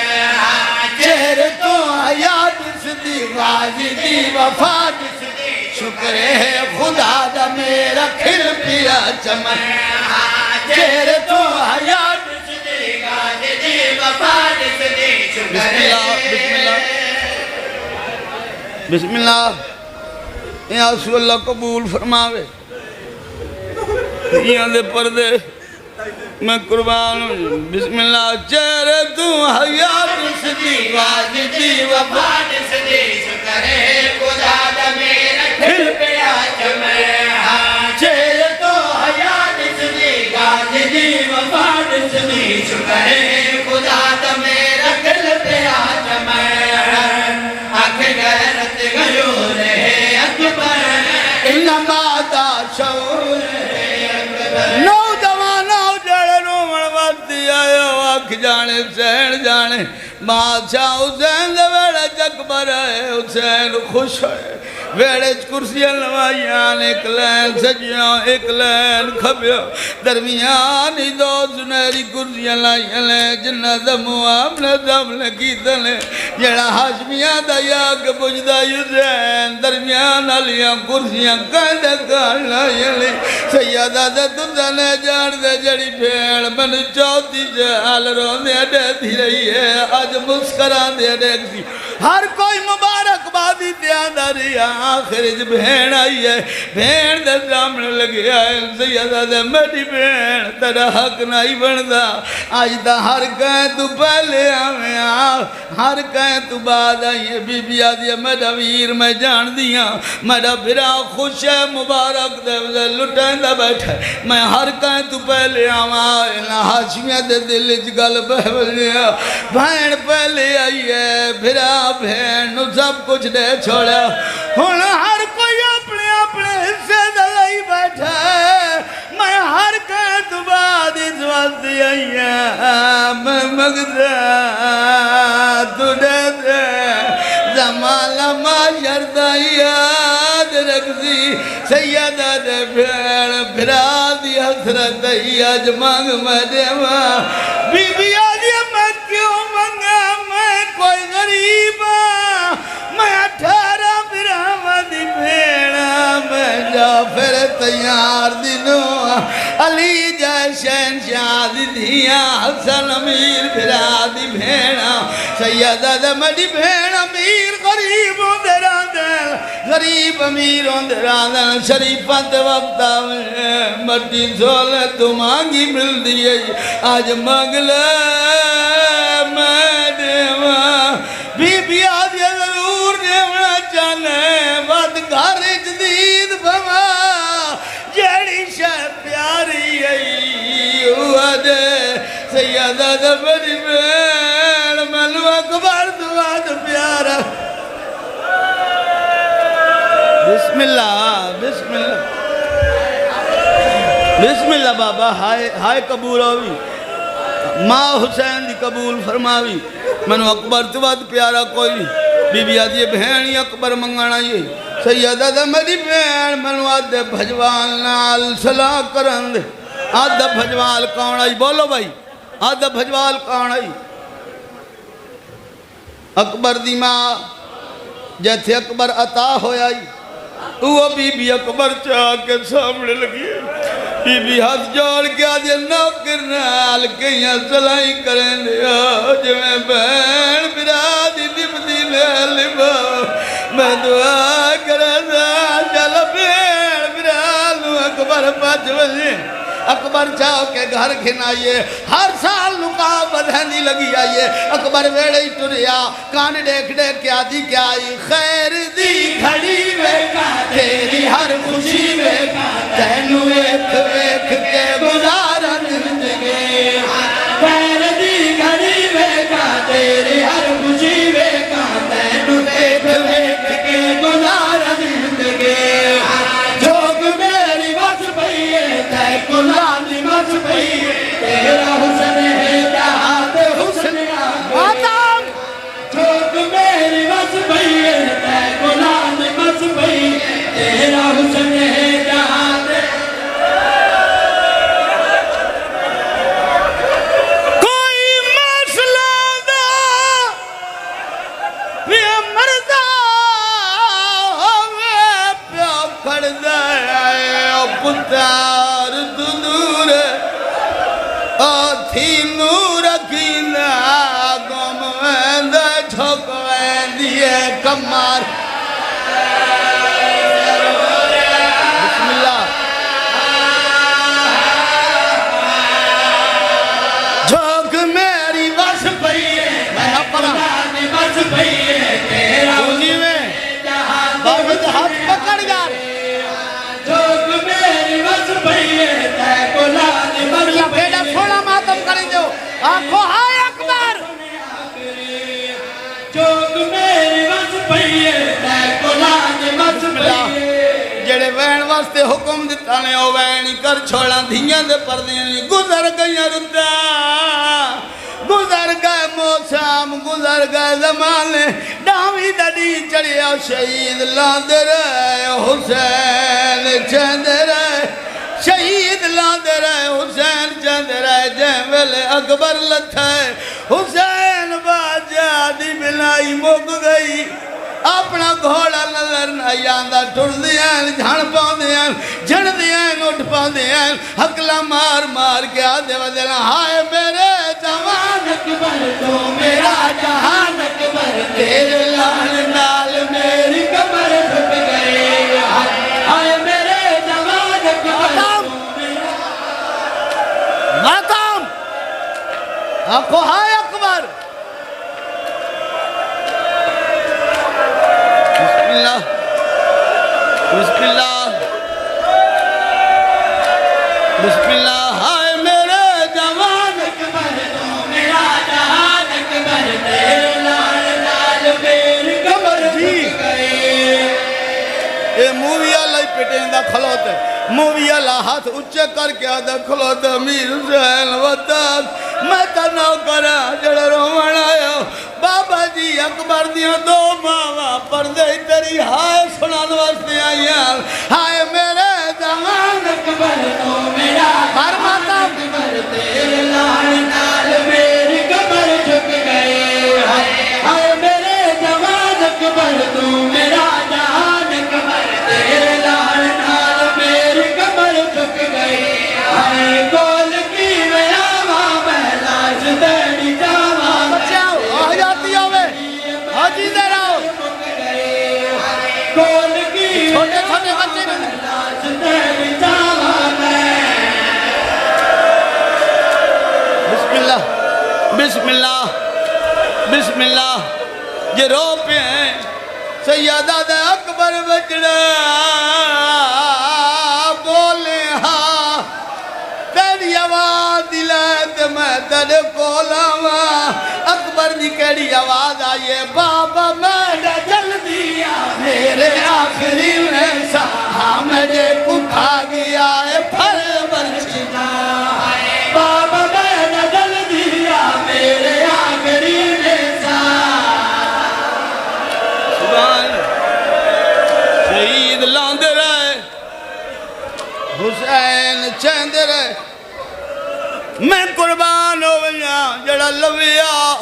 چہرے تو آیات صدی غازی دی وفات صدی شکر ہے خدا دا میرا کھل پیا چمن چہرے تو آیات صدی غازی دی وفات صدی شکر ہے بسم اللہ یا رسول اللہ قبول فرماوے یہاں دے پردے میں قربان ہوں بسم اللہ چہرے تو حیات صدی غازی دی وفات صدی شکر ہے خدا دا میرا کھل پیا چمن چہرے تو حیات صدی غازی دی وفات صدی شکر ہے خدا دا میرا کھل پیا چمن آنکھ غیرت غیور ہے اکبر انما دا شعور ہے اکبر جانے حسین جانے بادشاہ حسین دے ویڑے چکبر ہے حسین خوش ہے ویڑے کرسیاں لوائیاں ایک لین سجیاں ایک لین کھبیاں درمیانی دو سنہری کرسیاں لائیاں لیں جنہ دمو آمنے دم لگی دلیں جڑا حاشمیاں دا یاک بجدہ حسین درمیان علیاں کرسیاں کہندے کہن لائیاں لیں سیدہ دے تندنے جان دے جڑی بھیڑ من چوتی جال رونے دیتی رہی ہے آج مسکران دے دیکھتی ہر کوئی مبارک بادی دیاندہ رہا آخر اج بھین آئی ہے بھین دے سامنے لگے آئے سیدہ دے میری بھین تیرا حق نہیں بندا آج دا ہر کہیں تو پہلے آمیں ہر کہیں تو بعد آئی ہے بی بی آدھی ہے میرا ویر میں جان دیا میرا بھرا خوش ہے مبارک دے لٹیں دا بیٹھے میں ہر کہیں تو پہلے آمیں ہاشمیہ دے دل اچ گل بہولیا بھین پہلے آئی ہے بھرا بھین نو سب کچھ دے چھوڑا ہن ہر کوئی اپنے اپنے حصے دلائی بیٹھا ہے میں ہر کہیں تو بعد اس وقت آئی ہے میں مگدہ تو دے دے زمالہ معاشر دا یاد رکھتی سیدہ دے بھیڑ بھرا دی حسرت آج مانگ میں دے ماں بی بی آدھی میں کیوں مانگا میں کوئی غریب میں 18 برہمہ دی بھیڑا میں جعفر تیار دنوں علی جائے شہنشاہ دی دھیاں حسن امیر بھرا دی بھیڑا سیدہ دے میری بھیڑ امیر غریب ہوں دے راندل غریب امیر ہوں دے راندل شریفت وقت آویں مٹی زولے تو مانگی مل دیئے آج مانگ لے میں دیواں بی بی آدھی ضرور دیواں چانے ود گھر جدید بھوا جیڑی شہ پیاری آئی ہوا دے سیدہ دے بڑی بین ملو اکبر دعا بسم اللہ بسم اللہ بسم اللہ بابا ہائے قبول ہوئی ماں حسین دی قبول فرماوی منو اکبر تو بعد پیارا کوئی بی بی آدھی بہنی اکبر منگانا یہ سیدہ دا میری بہن منو آدھے بھجوال نال صلاح کرن دے آدھا بھجوال کون آئی بولو بھائی آدھا بھجوال کون آئی اکبر دی ماں جیسے اکبر عطا ہویا وہ بی بی اکبر چاہ کے سامنے لگی بی بی ہاتھ جوڑ کے آدھے نوکر نال کہیں سلائی کریں دیا جو میں بہن برادی نبدی لبا میں دعا کریں دا چل بہن برادو اکبر پچ بجے اکبر چاہو کے گھر کھنائیے ہر سال نکاح بدھنی لگی آئیے اکبر ویڑے ہی ٹریا کان دیکھ دیکھ کے آدھی کیا آئی خیر دی گھڑی ویکا تیری ہر خوشی ویکا تینو ایک ویک کے گزارن زندگی خیر دی گھڑی ویکا تیری ہر خوشی ویکا تینو ایک ویک کے گزارن زندگی جھوک میری بس پئیے تے کلانی بس پئیے تیرا حسن ہے جہاد حسن آدم جھوک میری بس پئیے تے کلانی بس پئیے تیرا حسن ہے جہاد کوئی مسئلہ دا پیا مردا ہوئے پیا کھڑ دائے پتار دنور آتھی نور کینا گم ویند جھوک ویندیے کمار بسم اللہ جھوک میری بس پئیے میں اپنی بس پئیے تیرا اسی میں بابت ہاتھ پکڑ گا جھوک میری بس پئیے تے کلانی بس بیٹا تھوڑا ماتم کریں جو آنکھو ہائے اکبر جھوک میری بس پئیے تے کلانی بس پئیے جڑے وین واسطے حکم دیتا نے او وین کر چھوڑا دھیاں دے پردیاں گزر گئیاں رتا گزر گئے موسم گزر گئے زمانے ڈاوی دڑی چڑیا شہید لاندے رہے حسین چندے رہے شہید لاندے رہے حسین چندے رہے جہاں ویلے اکبر لتھائے حسین باجہ دی بلائی مک گئی اپنا گھوڑا نظر نہیں آندہ ٹھڑ دیاں جھڑ پاؤں دیاں جھڑ دیاں اٹھ پاؤں دیاں حقلہ مار مار کے آدھے وزیلہ ہائے میرے جوان اکبر تو میرا جہان اکبر تیرے لال نال میری کمر جھک گئی ہائے میرے جوان اکبر ماتم آپ کو ہائے اکبر بسم اللہ بسم اللہ ہائے میرے جوان اکبر تو میرا جہان اکبر تیرے لال نال میری کمر جھک گئی اے مووی اللہ پٹیں دا کھلوت ہے مووی اللہ ہاتھ اچھے کر کے آدھا کھلوت امیر حسین وطاق میں تنو کرا جڑا رومن آیا بابا جی اکبر دیاں دو ماما پردے تیری ہائے سنان واسطے آئیاں ہائے میرے جوان اکبر تو میرا فرماتا اکبر تیرے لال نال میری کمر جھک گئی ہائے میرے جوان اکبر تو میرا جہان اکبر تیرے لال نال میری کمر جھک گئی ہائے گول کی میرا ماں بہلاش دیڑی جاواں بچاؤ آجاتی ہوئے حاجی دے رہو گول کی چھوٹے چھوٹے بچے بہلاش دیڑی جاواں بسم اللہ بسم اللہ بسم اللہ یہ رو پہ ہیں سیدہ دے اکبر بچڑا بولے ہاں تیری آواز دلائے میں تیرے کولاواں اکبر دی کیڑی آواز آئیے بابا میں جلدی آنے میرے آخری میں مجھے کو کھا گیا ہے پھل برچنا بابا میں بدل دیا میرے آخری میں سبحان شہید لاندے رہے حسین چہندے رہے میں قربان ہو گیا جڑا لویا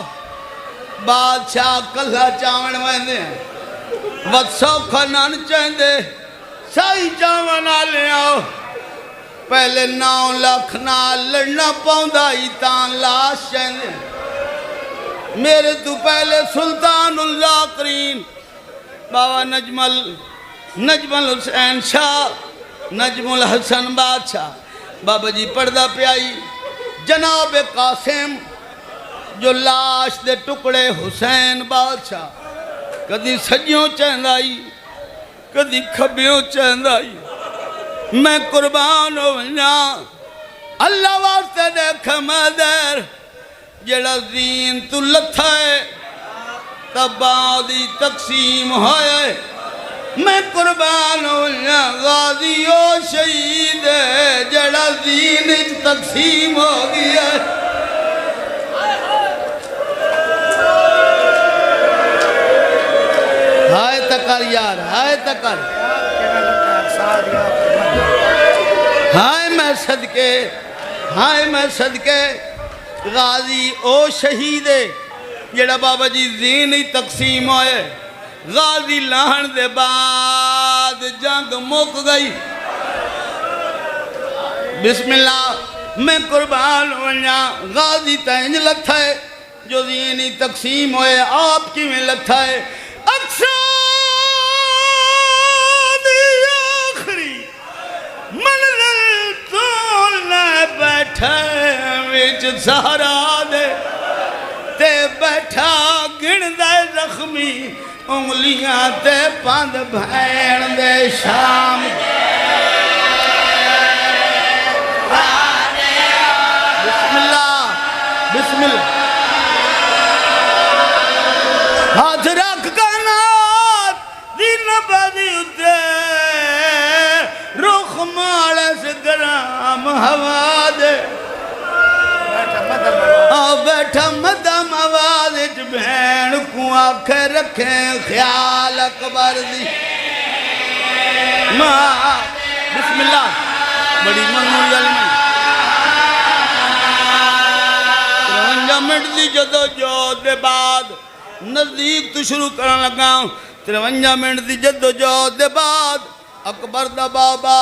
بادشاہ کلہ چاون ویندے ہیں وقت سوکھا نان چہندے سائی چاون آلے آؤ پہلے 9 لاکھ نال لڑنا پاؤندہ ہی تان لاش چہندے میرے تو پہلے سلطان الزاکرین بابا نجم الحسین شاہ نجم الحسن بادشاہ بابا جی پردہ پہ آئی جناب قاسم جو لاش دے ٹکڑے حسین بادشاہ کدی سجیوں چہندائی کدی کھبیوں چہندائی میں قربان ہو جا اللہ واسطے دیکھ مدر جڑا زین تو لتھا ہے تب بعدی تقسیم ہوئے میں قربان ہو جا غازی و شہید جڑا زین تقسیم ہو گیا ہائے تکر یار ہائے تکر ہائے میں صدقے غازی او شہید جڑا بابا جی زین ہی تقسیم ہوئے غازی لہن دے بعد جنگ مک گئی بسم اللہ میں قربان ہویا غازی تینج لگتا ہے جو زین ہی تقسیم ہوئے آپ کی میں لگتا ہے اقصاد آخری منزل تولنے بیٹھے ویچ سہرا دے تے بیٹھا گن دے زخمی انگلیاں تے پاند بھین دے شام بسم اللہ بسم اللہ ہاتھ رکھ کنات دین بدی اتے رخ مالے سے گرام ہوا دے بیٹھا مدام آواز اچ بہن کو آنکھیں رکھیں خیال اکبر دی بسم اللہ بڑی منگوی علمی 53 منٹ دی جدو جو دے بعد نزدیک تو شروع کرنے لگا 53 منٹ دی جدو جو دے بعد اکبر دا بابا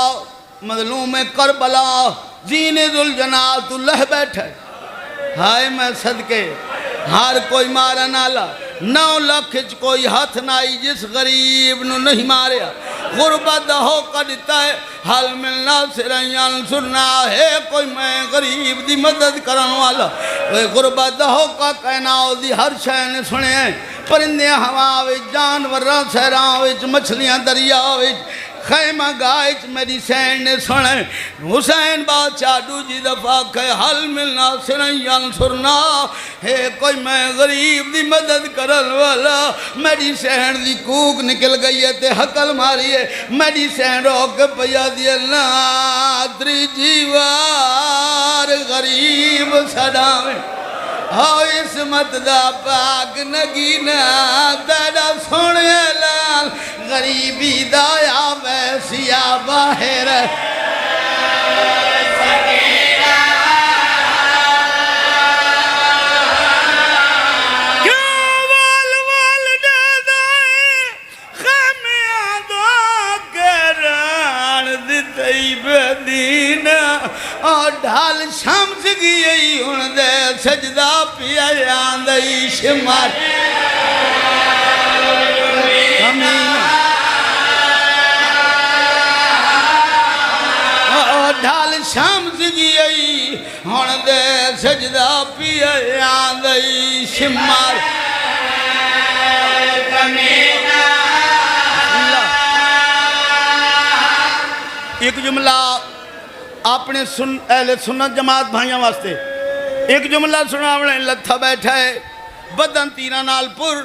مظلوم کربلا زین ذوالجلال تو لہ بیٹھے ہائے میں صدقے ہر کوئی مارا نالا 9 لاکھ کوئی ہاتھ نائی جس غریب نو نہیں ماریا غربت ہو کڑتا ہے حال ملنا سرائیان سننا ہے کوئی میں غریب دی مدد کرن والا غربت ہو کا کہناؤ دی ہر شہن سنے ہیں پرندے ہوا وچ جانوراں سہراں وچ مچھلیاں دریا وچ خیمہ گائچ میری سین نے سنے حسین بادشاہ دوجی دفعہ کہ حل ملنا سنیان سرنا ہے کوئی میں غریب دی مدد کرن والا میری سین دی کوک نکل گئی ہے تے حقل ماری ہے میری سین روک پیا دی اللہ تری جیوار غریب صداویں ہاں اسمت دا پاک نگینا تیرا سونے لال غریبی دایا ویسیا باہر اور ڈھال شمس گئی ان دے سجدہ پیا آندئی شمار اور ڈھال شمس گئی ان دے سجدہ پیا آندئی شمار ایک جملہ اپنے اہل سنت جماعت بھائیاں واسطے ایک جملہ سناونے لتھا بیٹھا ہے بدن تیرہ نال پر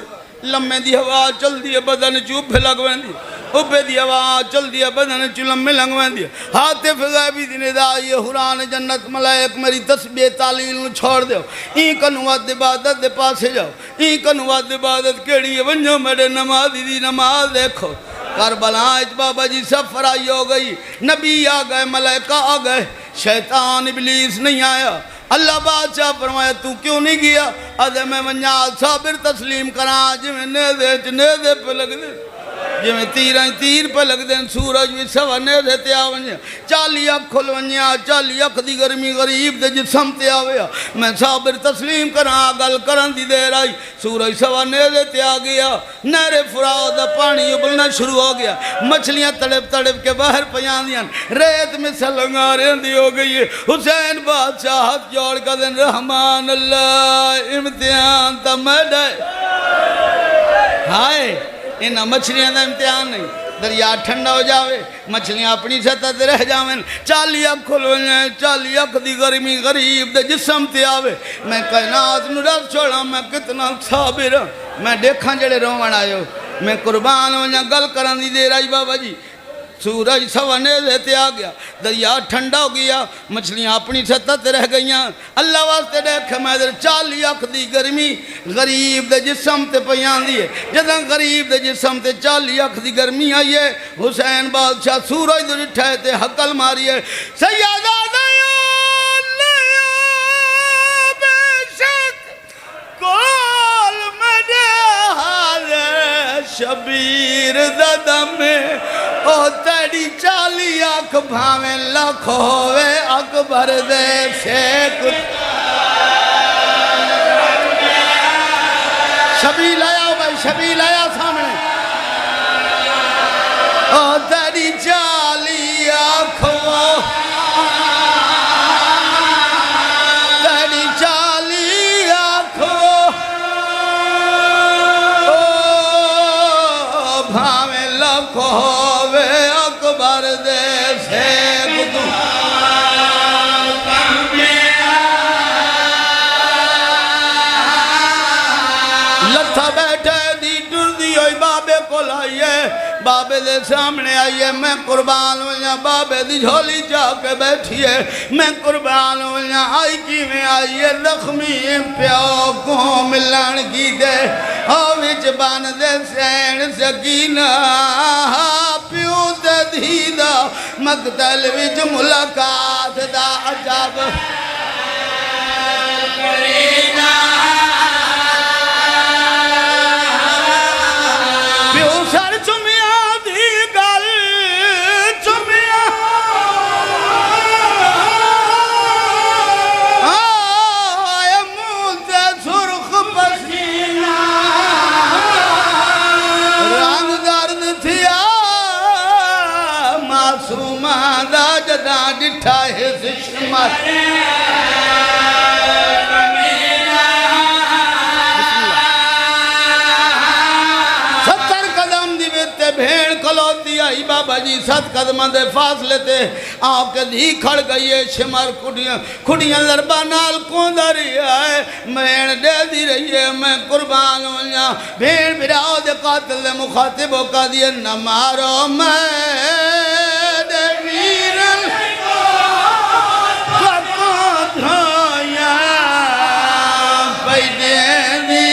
لمے دی ہوا چل دی بدن چوبے لگ ویندی اوبے دی ہوا چل دی بدن چ لمے لگ ویندی حاطف غیبی دی ندا یہ حوران جنت ملائک میری تسبیح تعلیل نو چھوڑ دیو این کنو ود عبادت دے پاسے جاؤ این کنو ود عبادت کیڑی ہے ونجو میرے نمازی دی نماز دیکھو کربلا اچ بابا جی سفر آئی ہو گئی نبی آ گئے ملائکہ آ گئے شیطان ابلیس نہیں آیا اللہ بادشاہ فرمایا تو کیوں نہیں گیا ادھے میں ونجال صابر تسلیم کران جی میں نیدے پہ لگ دے جی میں تیر پہ لگ دیں سورج بھی سوا نیدے تے آونیا 40 اکھ کھل ونیا 40 اکھ دی گرمی غریب دے جسم تے آویا میں صابر تسلیم کران گل کرن دی دیر آئی سورج سوا نیدے تے آ گیا نہر فرات دا پانی ابلنا شروع ہو گیا مچھلیاں تڑپ تڑپ کے باہر پیان دیاں ریت میں سلنگاریں دی ہو گئی ہے حسین بادشاہ ہاتھ جوڑ کا دن رحمان اللہ امتحان تا میڈے ہائے انہاں مچھلیاں دا امتحان نہیں دریا ٹھنڈا ہو جاوے مچھلیاں اپنی سطح تے رہ جاویں 40 اکھ کھل ونجائیں 40 اکھ دی گرمی غریب دے جسم تے آوے میں کائنات نو رب چھوڑا میں کتنا صابر ہوں میں دیکھاں جڑے رومن آئے میں قربان ونجا گل کرن دی دیر آئی بابا جی سورج سوا نیزے تے آ گیا دریا ٹھنڈا ہو گیا مچھلیاں اپنی سطح تے رہ گئیاں اللہ واسطے دیکھ میں در 40 اکھ دی گرمی غریب دے جسم تے پیان دیئے جداں غریب دے جسم تے 40 اکھ دی گرمی آئیے حسین بادشاہ سورج در اٹھائے تے حقل ماریے سیادہ شبیر ددم او تیری 40 اکھ بھاویں لکھ ہوئے اکبر دے سے کچھ شبیر آیا بھائی شبیر آیا سامنے او تیری 40 اکھ ہووے اکبر دے سے کتو لتھا بیٹھے دی ٹر دی ہوئی بابے کو لائیے بابے دے سامنے آئیے میں قربان ہویا بابے دی جھولی جا کے بیٹھیے میں قربان ہویا آئی کی میں آئیے زخمی پیو کو ملن کی دے وچ بان دے سین سکینہ پیو دے دھیدہ مقتل وچ ملاقات دا عجب پیو سر چمیا دی گل چمیا آئے منہ تے سرخ پسینہ رنگ درد تھیا معصومہ دا جدا ڈٹھا ہے سشمت بھیڑ کلوتی آئی بابا جی 7 قدمہ دے فاصلے تے آپ کے دھی کھڑ گئی ہے شمر کھڑیاں لربا نال کوندہ رہی ہے بھیڑ دے دی رہی ہے میں قربان ہوں یا بھیڑ بھراؤ دے قاتل دے مخاطب ہو کا دیئے نہ مارو میں دے ویرن فقط دھویا پیدے دی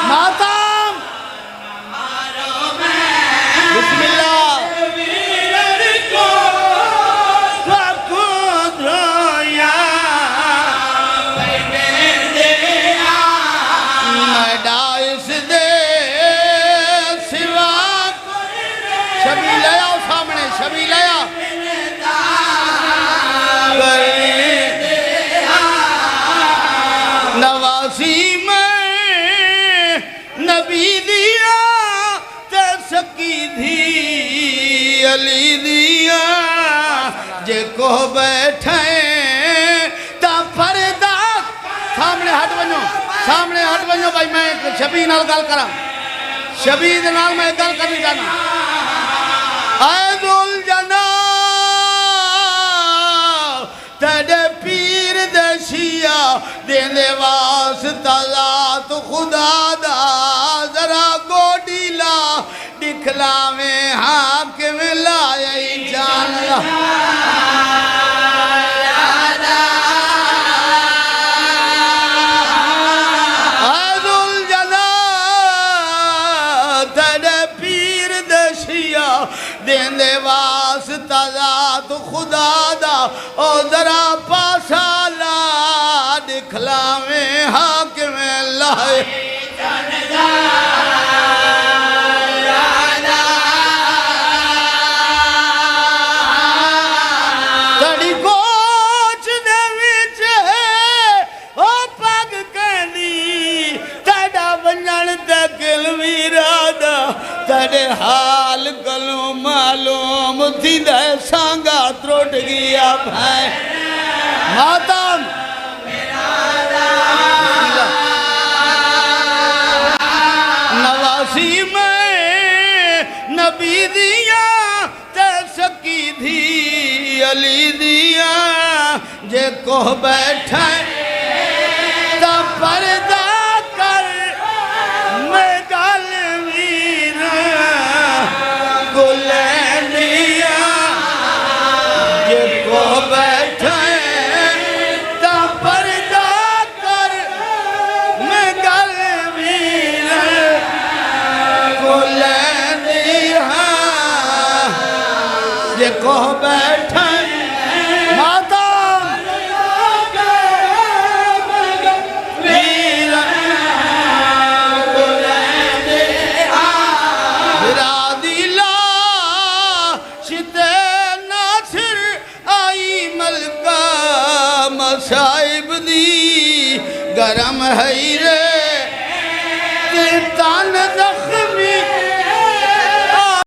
ماتا بسم اللہ فقط رویا میں ڈائس دے سوا شبی لیا سامنے شبی لیا نواسی میں نبی دیا سکی دھی علی دیا جے کو بیٹھیں تا پردہ سامنے ہٹ ونجو بھائی میں شبی نال گل کرا شبی نال میں گل کرنی جانا اے دول جنا تیرے پیر دے شیعہ دینے واسطہ ذات خدا دا ذرا دکھلاویں حاکم لائے جان دین دے واسطہ ذات خدا دا او ذرا پاسا لا دکھلاویں حاکم لائے تڑی کوچ دے وچ او پگ کہنی تڑا ونجن تک الویرادہ تڑے حال گلوں معلوم تھی دے سانگا تروٹ گیا بھائی ماتم نواسی میں نبی دیا تے سکی دھی علی دیا جے کو بیٹھے تا پردہ کر میں گل ویر گلیں دیا جے کو بیٹھے تا پردہ کر میں گل ویر گلیں دیا جے کو بیٹھے صاحب دی گرم ہے رے